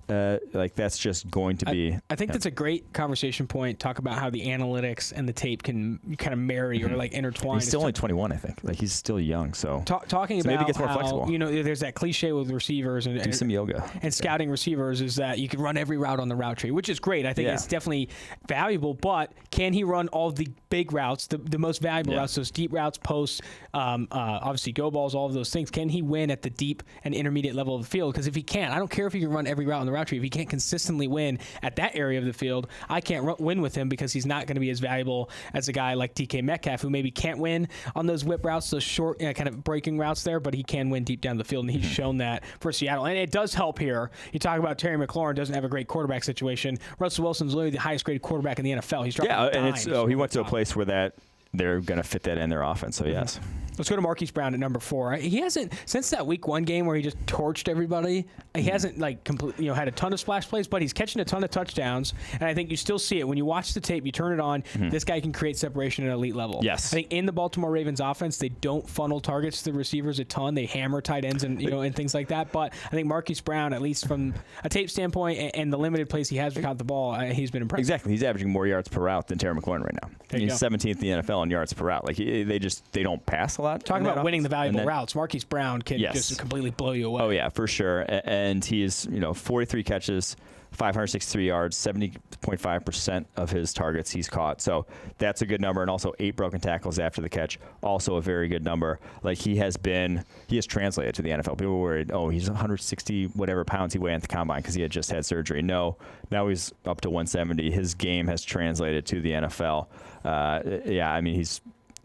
That's just going to be. I think that's a great conversation point. Talk about how the analytics and the tape can kind of marry or like intertwine. He's still only 21, I think. Like he's still young, so talking about maybe he gets more how, flexible. There's that cliche with receivers and do some yoga and scouting receivers is that you can run every route on the route tree, which is great. I think it's definitely valuable, but can he run all the big routes, the most valuable routes, those deep routes, posts, obviously go balls, all of those things? Can he win at the deep and intermediate level of the field? Because if he can't, I don't care if he can run every route on the route tree. If he can't consistently win at that area of the field, I can't win with him because he's not going to be as valuable as a guy like DK Metcalf, who maybe can't win on those whip routes, those short kind of breaking routes there, but he can win deep down the field, and he's shown that for Seattle. And it does help here. You talk about Terry McLaurin doesn't have a great quarterback situation. Russell Wilson's literally the highest graded quarterback in the NFL. He's dropping dimes. And he went to a place where they're going to fit that in their offense. So yes. Let's go to Marquise Brown at number 4. He hasn't, since that week 1 game where he just torched everybody, he hasn't had a ton of splash plays, but he's catching a ton of touchdowns. And I think you still see it when you watch the tape, you turn it on, this guy can create separation at an elite level. Yes. I think in the Baltimore Ravens offense, they don't funnel targets to the receivers a ton. They hammer tight ends and and things like that. But I think Marquise Brown, at least from a tape standpoint and the limited plays he has without the ball, he's been impressive. Exactly. He's averaging more yards per route than Terry McLaurin right now. He's 17th in the NFL in yards per route. Like they don't pass a lot. Talk about winning the valuable routes. Marquise Brown can just completely blow you away. Oh, yeah, for sure. And he's, 43 catches, 563 yards, 70.5% of his targets he's caught. So that's a good number. And also 8 broken tackles after the catch, also a very good number. Like he has translated to the NFL. People were worried, he's 160 whatever pounds he weighed at the combine because he had just had surgery. No, now he's up to 170. His game has translated to the NFL.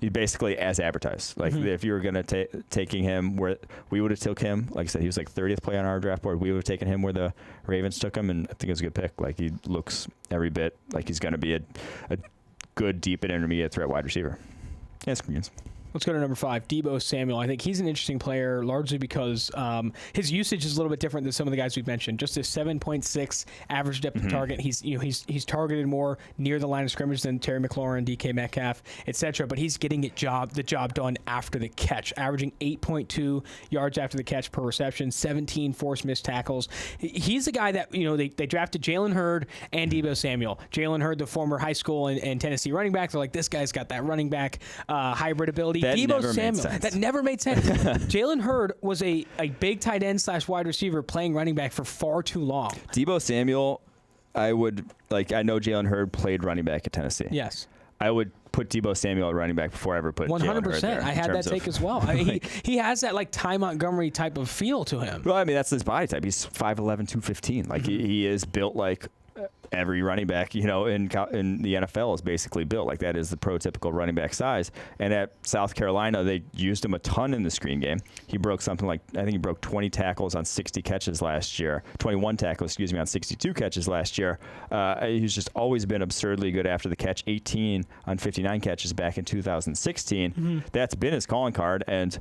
He's basically as advertised. Like if you were going to taking him where we would have took him, like I said, he was like 30th play on our draft board. We would have taken him where the Ravens took him, and I think it was a good pick. Like he looks every bit like he's going to be a good deep and intermediate threat wide receiver. Yes, congrats. Let's go to number 5, Deebo Samuel. I think he's an interesting player largely because his usage is a little bit different than some of the guys we've mentioned. Just a 7.6 average depth of target. He's targeted more near the line of scrimmage than Terry McLaurin, DK Metcalf, etc. But he's getting the job done after the catch, averaging 8.2 yards after the catch per reception, 17 forced missed tackles. He's a guy that they drafted Jalen Hurd and Deebo Samuel. Jalen Hurd, the former high school and Tennessee running back. They're like, this guy's got that running back hybrid ability. That never made sense. Jalen Hurd was a big tight end / wide receiver playing running back for far too long. Deebo Samuel, I know Jalen Hurd played running back at Tennessee. Yes. I would put Deebo Samuel at running back before I ever put 100%. I had that take as well. He has that like Ty Montgomery type of feel to him. Well, that's his body type. He's 5'11", 215. Like he is built like every running back, in the NFL is basically built. Like that is the prototypical running back size. And at South Carolina, they used him a ton in the screen game. He broke something like, I think he broke 20 tackles on 60 catches last year, 21 tackles, on 62 catches last year. He's just always been absurdly good after the catch, 18 on 59 catches back in 2016. That's been his calling card. And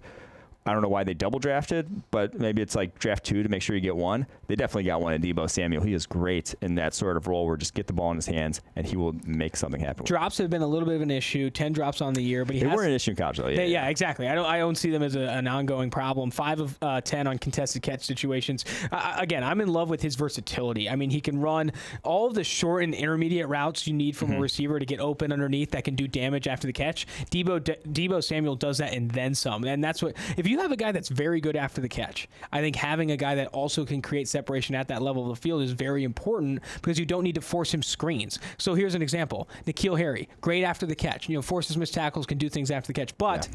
I don't know why they double drafted, but maybe it's like draft 2 to make sure you get 1. They definitely got 1 in Deebo Samuel. He is great in that sort of role where just get the ball in his hands and he will make something happen. Drops have been a little bit of an issue. 10 drops on the year, but they were an issue in college though. Yeah, exactly. I don't see them as an ongoing problem. 5 of 10 on contested catch situations. Again, I'm in love with his versatility. I mean, he can run all of the short and intermediate routes you need from a receiver to get open underneath that can do damage after the catch. Deebo Samuel does that and then some. And that's what, if you you have a guy that's very good after the catch, I think having a guy that also can create separation at that level of the field is very important because you don't need to force him screens. So here's an example. N'Keal Harry, great after the catch. Forces missed tackles, can do things after the catch, but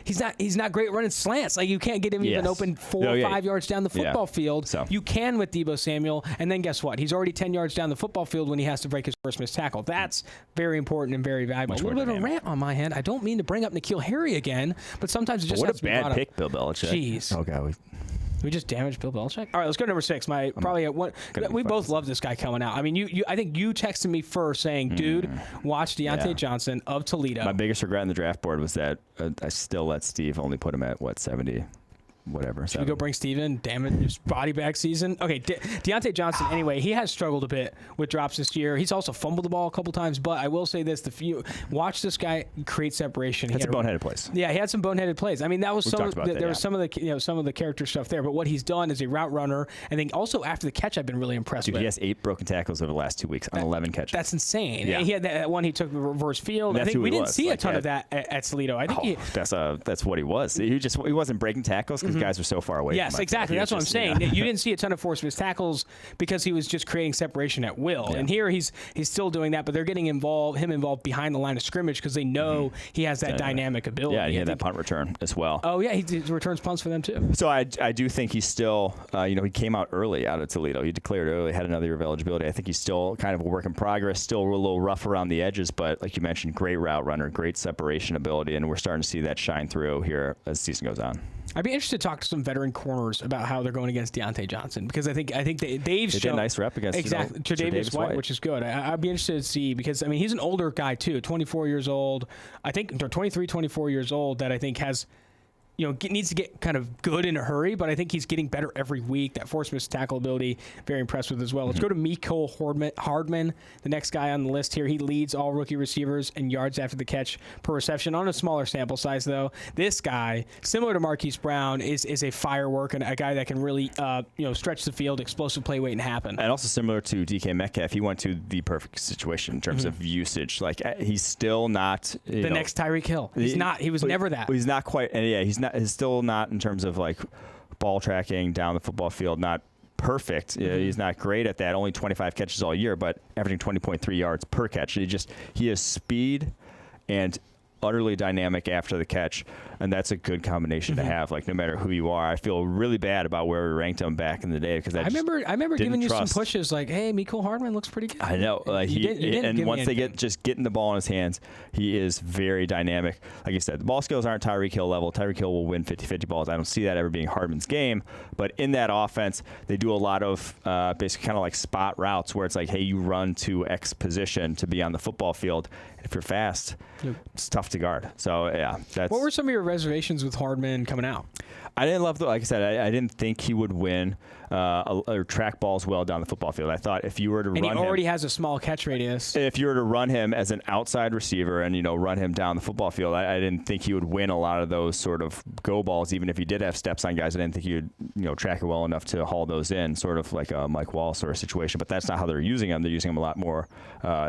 he's not great running slants. Like, you can't get him even open 4 or 5 yards down the football field. So. You can with Deebo Samuel, and then guess what? He's already 10 yards down the football field when he has to break his first missed tackle. That's very important and very valuable. A little bit of a rant on my hand. I don't mean to bring up N'Keal Harry again, but sometimes it just has to be brought up. What a bad pick, Bill Belichick. Jeez. Oh, God. We just damaged Bill Belichick. All right, let's go to number 6. We both love this guy coming out. I mean, I think you texted me first saying, dude, watch Deontay Johnson of Toledo. My biggest regret in the draft board was that I still let Steve only put him at, 70? Whatever. Should we go bring Steven? Damn it, his body bag season. Okay, Deontay Johnson, anyway, he has struggled a bit with drops this year. He's also fumbled the ball a couple times, but I will say this, watch this guy create separation. That's a boneheaded plays. Yeah, he had some boneheaded plays. I mean, that was some of the character stuff there, but what he's done is a route runner, and then also after the catch I've been really impressed with. He has 8 broken tackles over the last 2 weeks on 11 catches. That's insane. Yeah. He had that one he took the reverse field. I think we didn't see a ton of that at Toledo. I think that's what he was. He wasn't breaking tackles because guys were so far away. Yes, exactly. That's what I'm saying. You didn't see a ton of forced missed tackles because he was just creating separation at will. Yeah. And here he's still doing that, but they're getting him involved behind the line of scrimmage because they know he has that dynamic ability. Yeah, he had that punt return as well. Oh, yeah, he returns punts for them too. So I do think he's still, he came out early out of Toledo. He declared early, had another year of eligibility. I think he's still kind of a work in progress, still a little rough around the edges, but like you mentioned, great route runner, great separation ability, and we're starting to see that shine through here as the season goes on. I'd be interested to talk to some veteran corners about how they're going against Deontay Johnson because I think they've shown did a nice rep against Tre'Davious White, which is good. I'd be interested to see because I mean he's an older guy too, 24 years old. I think 23, 24 years old that I think has. Needs to get kind of good in a hurry, but I think he's getting better every week. That forced missed tackle ability, very impressed with as well. Let's go to Mecole Hardman, the next guy on the list here. He leads all rookie receivers in yards after the catch per reception on a smaller sample size, though. This guy, similar to Marquise Brown, is a firework and a guy that can really stretch the field, explosive play waiting to happen. And also similar to DK Metcalf, he went to the perfect situation in terms of usage. Like he's still not the next Tyreek Hill. He's not. He was never that. He's not quite. And yeah, he's still not in terms of like ball tracking down the football field, not perfect. He's not great at that. Only 25 catches all year, but averaging 20.3 yards per catch. He has speed and utterly dynamic after the catch, and that's a good combination to have. Like no matter who you are, I feel really bad about where we ranked him back in the day because I remember giving you some pushes like, "Hey, Mecole Hardman looks pretty good." I know, like once they get getting the ball in his hands, he is very dynamic. Like you said, the ball skills aren't Tyreek Hill level. Tyreek Hill will win 50-50 balls. I don't see that ever being Hardman's game, but in that offense, they do a lot of basically kind of like spot routes where it's like, "Hey, you run to X position to be on the football field." If you're fast, it's tough to guard. So, yeah. What were some of your reservations with Hardman coming out? I didn't love like I said, I didn't think he would win or track balls well down the football field. I thought if you were to run him. And he already has a small catch radius. If you were to run him as an outside receiver and, run him down the football field, I didn't think he would win a lot of those sort of go balls, even if he did have steps on guys. I didn't think he would, track it well enough to haul those in, sort of like a Mike Wallace sort of situation. But that's not how they're using him. They're using him a lot more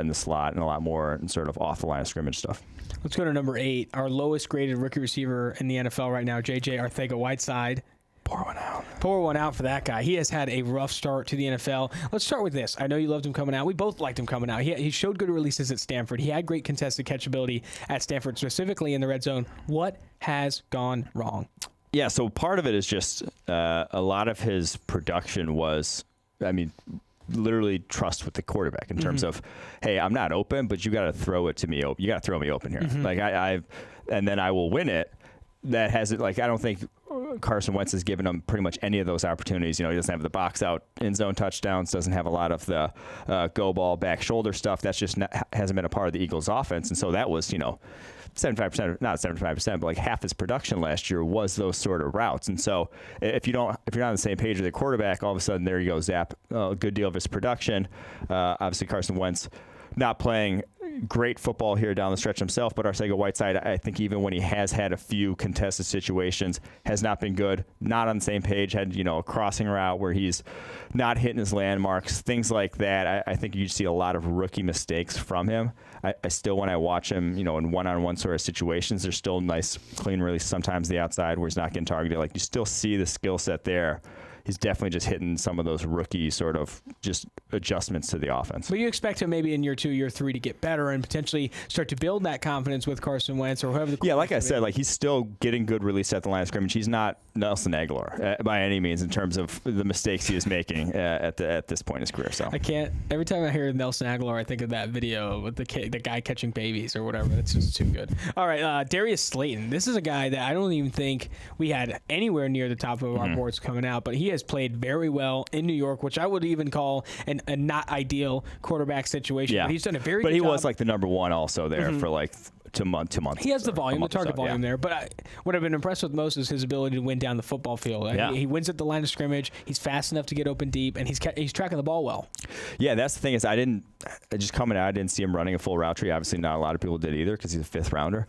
in the slot and a lot more in sort of off the line of scrimmage stuff. Let's go to number 8, our lowest graded rookie receiver in the NFL right now, J.J. Arcega-Whiteside. Pour one out for that guy. He has had a rough start to the NFL. Let's start with this. I know you loved him coming out. We both liked him coming out. He showed good releases at Stanford. He had great contested catchability at Stanford, specifically in the red zone. What has gone wrong? Yeah, so part of it is just a lot of his production was, literally trust with the quarterback in terms of, hey, I'm not open, but you got to throw it to me. You got to throw me open here. Like and then I will win it. That hasn't, I don't think Carson Wentz has given him pretty much any of those opportunities. He doesn't have the box out end zone touchdowns, doesn't have a lot of the go ball back shoulder stuff. That's just hasn't been a part of the Eagles offense. And so that was, 75%, not 75%, but like half his production last year was those sort of routes. And so if you're not on the same page with the quarterback, all of a sudden there you go, zap a good deal of his production. Obviously Carson Wentz not playing great football here down the stretch himself, but Arcega-Whiteside, I think even when he has had a few contested situations, has not been good. Not on the same page. Had, a crossing route where he's not hitting his landmarks, things like that. I think you see a lot of rookie mistakes from him. I still, when I watch him, in one-on-one sort of situations, there's still nice, clean release sometimes the outside where he's not getting targeted. Like, you still see the skill set there. He's definitely just hitting some of those rookie sort of just adjustments to the offense. But you expect him maybe in year 2, year 3 to get better and potentially start to build that confidence with Carson Wentz or whoever. Yeah, like I said, he's still getting good release at the line of scrimmage. He's not Nelson Aguilar by any means in terms of the mistakes he is making at this point in his career. So I can't. Every time I hear Nelson Aguilar, I think of that video with the guy catching babies or whatever. That's just too good. All right, Darius Slayton. This is a guy that I don't even think we had anywhere near the top of our boards coming out, but he has played very well in New York, which I would even call a not ideal quarterback situation. Yeah. But he's done a very good job. But he was the number 1 also there for to month. He has the volume, the target volume there. But what I've been impressed with most is his ability to win down the football field. He wins at the line of scrimmage. He's fast enough to get open deep, and he's tracking the ball well. Yeah, that's the thing is I didn't see him running a full route tree. Obviously, not a lot of people did either because he's a 5th rounder.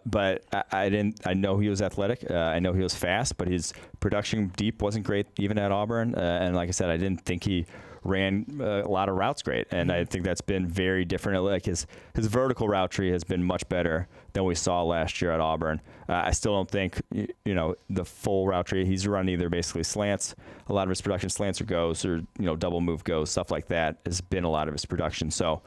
But I know he was athletic. I know he was fast, but his production deep wasn't great even at Auburn. And like I said, I didn't think he ran a lot of routes great, and I think that's been very different. Like his vertical route tree has been much better than we saw last year at Auburn. I still don't think the full route tree. He's run either basically slants. A lot of his production slants or goes, or double move goes, stuff like that has been a lot of his production. So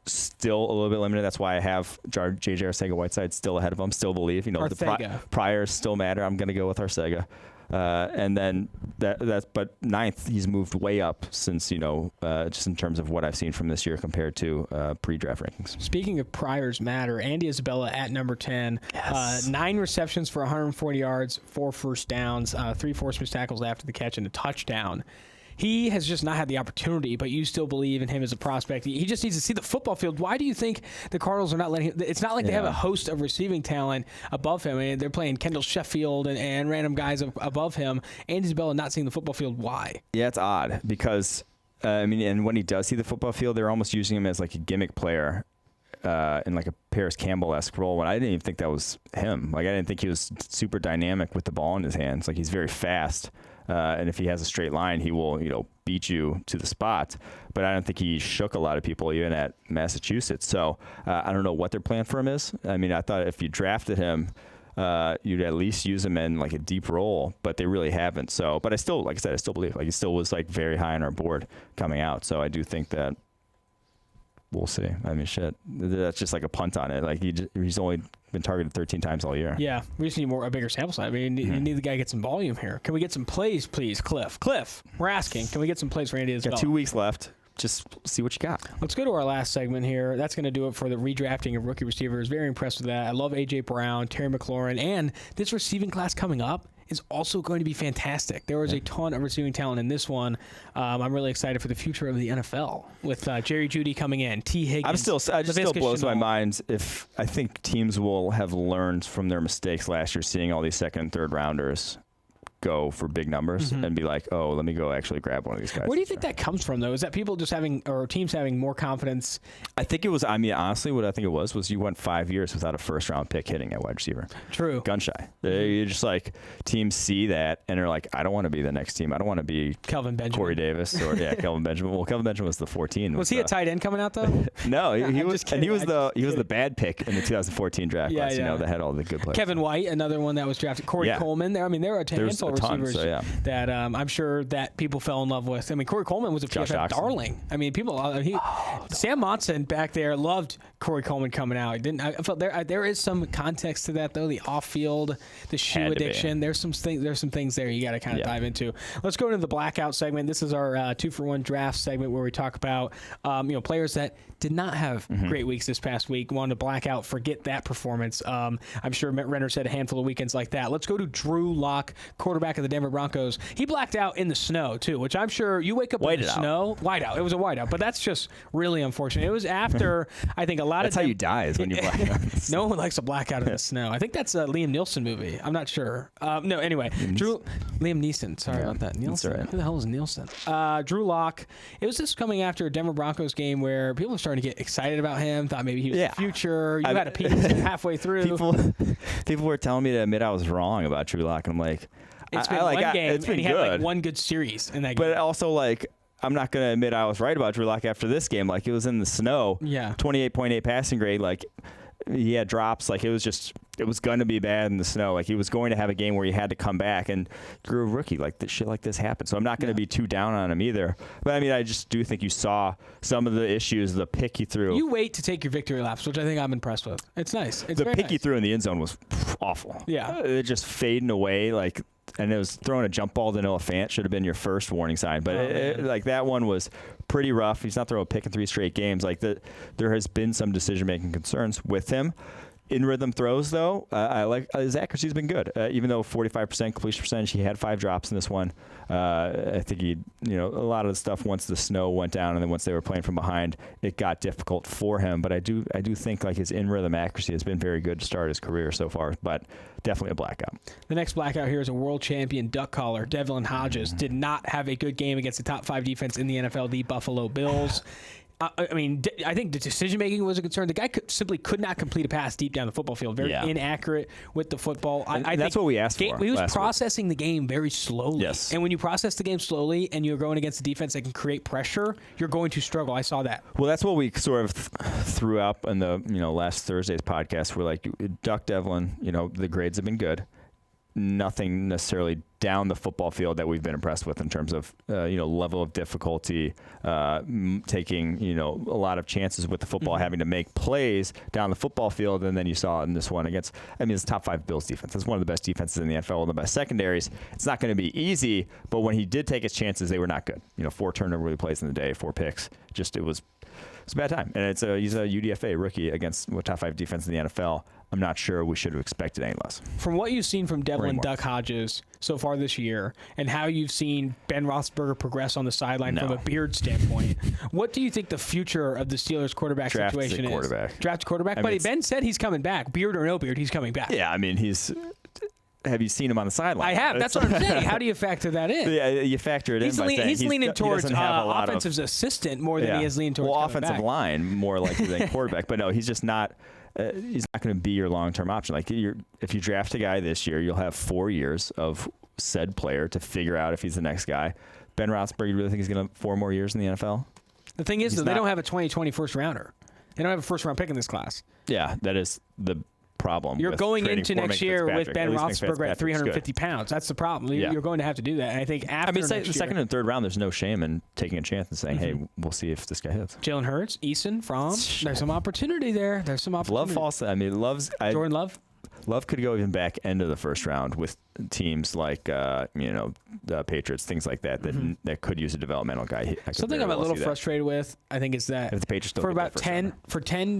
still a little bit limited. That's why I have J.J. Arcega-Whiteside still ahead of him. Still believe the priors still matter. I'm going to go with Arcega. And then but 9th, he's moved way up since, just in terms of what I've seen from this year compared to pre-draft rankings. Speaking of priors matter, Andy Isabella at number 10, yes. 9 receptions for 140 yards, 4 first downs, 3 forced missed tackles after the catch, and a touchdown. He has just not had the opportunity, but you still believe in him as a prospect. He just needs to see the football field. Why do you think the Cardinals are not letting him? It's not like they have a host of receiving talent above him. I mean, they're playing Kendall Sheffield and random guys above him. Andy Isabella not seeing the football field. Why? Yeah, it's odd because, and when he does see the football field, they're almost using him as like a gimmick player in like a Paris Campbell-esque role, when I didn't even think that was him. Like, I didn't think he was super dynamic with the ball in his hands. Like, he's very fast. And if he has a straight line, he will, beat you to the spot. But I don't think he shook a lot of people even at Massachusetts. So I don't know what their plan for him is. I mean, I thought if you drafted him, you'd at least use him in like a deep role, but they really haven't. So, but I still, like I said, I still believe he still was like very high on our board coming out. So I do think that we'll see. I mean, shit, that's just like a punt on it. Like he's only been targeted 13 times all year. Yeah, we just need a bigger sample size. I mean, you need the guy to get some volume here. Can we get some plays, please, Cliff? Cliff, we're asking. Can we get some plays for Andy as well? Got 2 weeks left. Just see what you got. Let's go to our last segment here. That's going to do it for the redrafting of rookie receivers. Very impressed with that. I love A.J. Brown, Terry McLaurin, and this receiving class coming up is also going to be fantastic. There was a ton of receiving talent in this one. I'm really excited for the future of the NFL with Jerry Jeudy coming in, T. Higgins. It still blows my mind if I think teams will have learned from their mistakes last year, seeing all these 2nd and 3rd rounders go for big numbers and be like, oh, let me go actually grab one of these guys. Where do you think that comes from, though? Is that people just having, or teams having more confidence? I think it was, honestly, what I think it was you went 5 years without a first-round pick hitting at wide receiver. True. Gun shy. You're just like, teams see that, and they're like, I don't want to be the next team. I don't want to be Kelvin Benjamin. Corey Davis or, Kelvin Benjamin. Well, Kelvin Benjamin was the 14. Was he a tight end coming out, though? No, he was, and he was the bad pick in the 2014 draft class, that had all the good players. Kevin White, another one that was drafted. Corey Coleman. There are a handful of receivers. That I'm sure that people fell in love with. I mean, Corey Coleman was a PFF darling. I mean, people. Sam Monson back there loved Corey Coleman coming out. I felt there is some context to that though. The off-field, the shoe addiction. There's some things there you got to kind of dive into. Let's go into the blackout segment. This is our 2-for-1 draft segment where we talk about players that did not have great weeks this past week. Wanted to black out, forget that performance. I'm sure Renner said a handful of weekends like that. Let's go to Drew Lock, quarterback quarterback of the Denver Broncos, he blacked out in the snow too, which I'm sure you wake up in the snow. Whiteout. It was a whiteout, but that's just really unfortunate. It was after I think a lot that's of how you die is when you black out. No one likes a blackout in the snow. I think that's a Liam Neeson movie. I'm not sure. No, anyway, Liam Neeson. Sorry about that. Nielsen. Right. Who the hell is Nielsen? Drew Lock. It was just coming after a Denver Broncos game where people were starting to get excited about him. Thought maybe he was the future. You had a piece halfway through. People were telling me to admit I was wrong about Drew Lock, and I'm like, it's been one game, and he had like one good series in that game. But also, like, I'm not going to admit I was right about Drew Lock after this game. Like, it was in the snow. Yeah. 28.8 passing grade. Like, he had drops. Like, it was going to be bad in the snow. Like, he was going to have a game where he had to come back, and Drew, a rookie, like, shit like this happened. So I'm not going to be too down on him either. But I mean, I just do think you saw some of the issues, the pick he threw. You wait to take your victory laps, which I think I'm impressed with. It's nice. It's the pick he threw in the end zone was awful. Yeah. It just fading away, like, and it was throwing a jump ball to Noah Fant. Should have been your first warning sign. But like, that one was pretty rough. He's not throwing a pick in 3 straight games. Like, there has been some decision-making concerns with him. In rhythm throws, though, I like his accuracy's been good. Even though 45% completion percentage, he had 5 drops in this one. I think a lot of the stuff once the snow went down and then once they were playing from behind, it got difficult for him. But I do think like his in rhythm accuracy has been very good to start his career so far. But definitely a blackout. The next blackout here is a world champion duck caller. Devlin Hodges did not have a good game against the top 5 defense in the NFL, the Buffalo Bills. I mean, I think the decision-making was a concern. The guy simply could not complete a pass deep down the football field. Very inaccurate with the football. I think that's what we asked for. He was processing the game very slowly. Yes. And when you process the game slowly and you're going against a defense that can create pressure, you're going to struggle. I saw that. Well, that's what we sort of threw up in the last Thursday's podcast. We're like, Duck Devlin, the grades have been good. Nothing necessarily down the football field that we've been impressed with in terms of level of difficulty, taking a lot of chances with the football, having to make plays down the football field, and then you saw in this one against it's top 5 Bills defense. It's one of the best defenses in the NFL, one of the best secondaries. It's not going to be easy, but when he did take his chances, they were not good. 4 turnover plays in the day, 4 picks. Just it's a bad time, and he's a UDFA rookie against a top 5 defense in the NFL. I'm not sure we should have expected any less. From what you've seen from Devlin Duck Hodges so far this year, and how you've seen Ben Roethlisberger progress on the sideline from a Beard standpoint, what do you think the future of the Steelers quarterback situation is? Draft quarterback. But Ben said he's coming back. Beard or no beard, he's coming back. Yeah, I mean, have you seen him on the sideline? I have. That's what I'm saying. How do you factor that in? Yeah, you factor it in by saying he's leaning towards offensive assistant more than he is leaning towards offensive line more likely than quarterback. But no, he's just not. He's not going to be your long-term option. Like, if you draft a guy this year, you'll have 4 years of said player to figure out if he's the next guy. Ben Roethlisberger, you really think he's going to have 4 more years in the NFL? The thing is, they don't have a 2020 first rounder. They don't have a first-round pick in this class. Yeah, that is the problem. You're going into next year with Ben Roethlisberger at 350 pounds. That's the problem. You're going to have to do that. And I think after the second and third round, there's no shame in taking a chance and saying, hey, we'll see if this guy hits. Jalen Hurts, Eason, Fromm. There's some opportunity there. Love falls. Jordan Love. Love could go even back end of the first round with teams like the Patriots, things like that that could use a developmental guy. Something I'm a little frustrated with, I think, is that if the Patriots for about 10,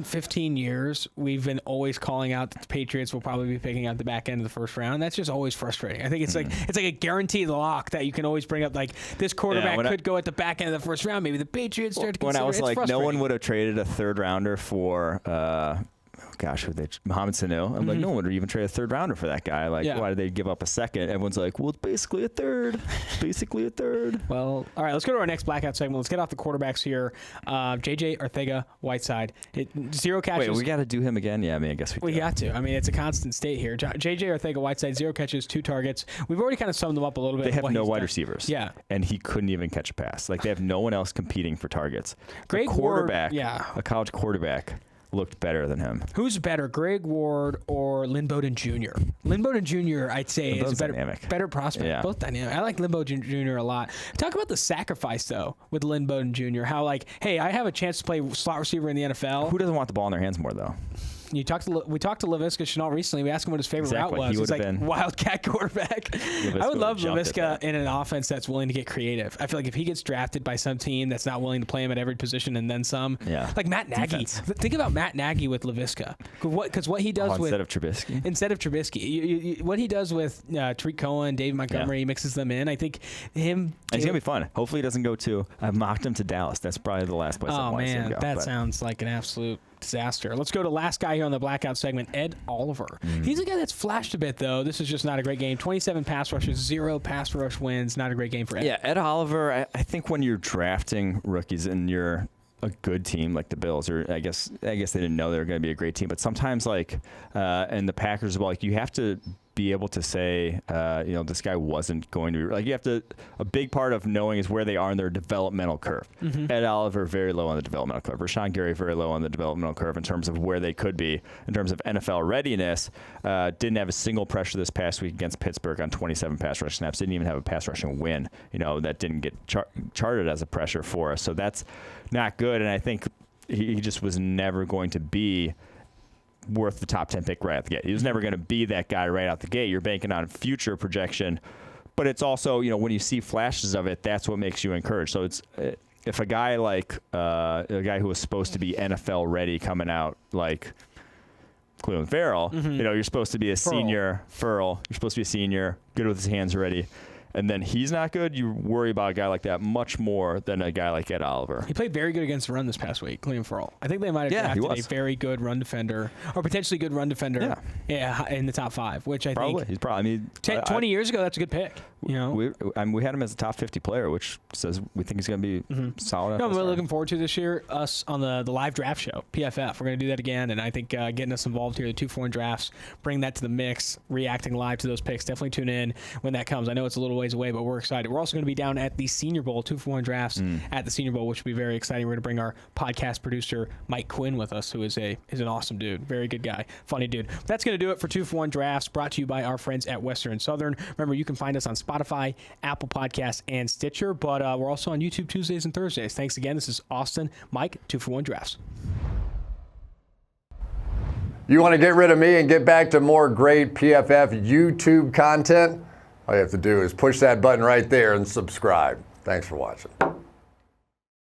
15 years, we've been always calling out that the Patriots will probably be picking out the back end of the first round. That's just always frustrating. I think it's like a guaranteed lock that you can always bring up, like, this quarterback could go at the back end of the first round. Maybe the Patriots start to consider. When I was like, no one would have traded a third rounder for Mohamed Sanu. I'm like, no one would even trade a third rounder for that guy. Like, why did they give up a second? Everyone's like, well, it's basically a third. Well, all right, let's go to our next blackout segment. Let's get off the quarterbacks here. JJ Arcega-Whiteside. 0 catches. Wait, we got to do him again? Yeah, I mean, I guess we got to. I mean, it's a constant state here. JJ Arcega-Whiteside, 0 catches, 2 targets. We've already kind of summed them up a little bit. They have no wide receivers. Yeah. And he couldn't even catch a pass. Like, they have no one else competing for targets. Greg Ward, a college quarterback, looked better than him. Who's better, Greg Ward or Lynn Bowden Jr.? Lynn Bowden Jr., I'd say, is a better prospect. Yeah. Both dynamic. I like Lynn Bowden Jr. a lot. Talk about the sacrifice, though, with Lynn Bowden Jr. How, like, hey, I have a chance to play slot receiver in the NFL. Who doesn't want the ball in their hands more, though? we talked to Laviska Shenault recently. We asked him what his favorite route was. He's like, wildcat quarterback. I would love Laviska in an offense that's willing to get creative. I feel like if he gets drafted by some team that's not willing to play him at every position and then some, like Matt Nagy. Think about Matt Nagy with Laviska. Because what he does instead of Trubisky. What he does with Tariq Cohen, David Montgomery, he mixes them in. I think him. It's gonna be fun. Hopefully, he doesn't go to. I've mocked him to Dallas. That's probably the last place I want to see him go. That sounds like an absolute disaster. Let's go to last guy here on the Blackout segment, Ed Oliver. He's a guy that's flashed a bit, though. This is just not a great game. 27 pass rushes, 0 pass rush wins. Not a great game for Ed. Yeah, Ed Oliver, I think when you're drafting rookies and you're a good team like the Bills, or I guess they didn't know they were going to be a great team, but sometimes and the Packers as well, you have to be able to say, this guy wasn't going to be, you have to, a big part of knowing is where they are in their developmental curve. Ed Oliver, very low on the developmental curve. Rashawn Gary, very low on the developmental curve in terms of where they could be. In terms of NFL readiness, didn't have a single pressure this past week against Pittsburgh on 27 pass rush snaps. Didn't even have a pass rushing win. That didn't get charted as a pressure for us. So that's not good. And I think he just was never going to be worth the top 10 pick right out the gate. He was never going to be that guy right out the gate. You're banking on future projection, but it's also, when you see flashes of it, that's what makes you encouraged. So it's if a guy like a guy who was supposed to be NFL ready coming out like Cleveland Farrell, you're supposed to be a senior. You're supposed to be a senior, good with his hands ready. And then he's not good, you worry about a guy like that much more than a guy like Ed Oliver. He played very good against the run this past week, Cleveland Farrell. I think they might have drafted a very good run defender, or potentially good run defender in the top 5, which I think he's probably 20 years ago, that's a good pick. We had him as a top 50 player, which says we think he's going to be solid. I'm really looking forward to this year, us on the live draft show, PFF. We're going to do that again, and I think getting us involved here, the 2-4-1 drafts, bring that to the mix, reacting live to those picks. Definitely tune in when that comes. I know it's a little ways away, but we're excited. We're also going to be down at the Senior Bowl, 2-for-1 drafts at the Senior Bowl, which will be very exciting. We're going to bring our podcast producer, Mike Quinn, with us, who is an awesome dude. Very good guy. Funny dude. That's going to do it for 2-for-1 drafts, brought to you by our friends at Western and Southern. Remember, you can find us on Spotify, Apple Podcasts, and Stitcher, but we're also on YouTube Tuesdays and Thursdays. Thanks again. This is Austin, Mike, 2-for-1 drafts. You want to get rid of me and get back to more great PFF YouTube content? All you have to do is push that button right there and subscribe. Thanks for watching.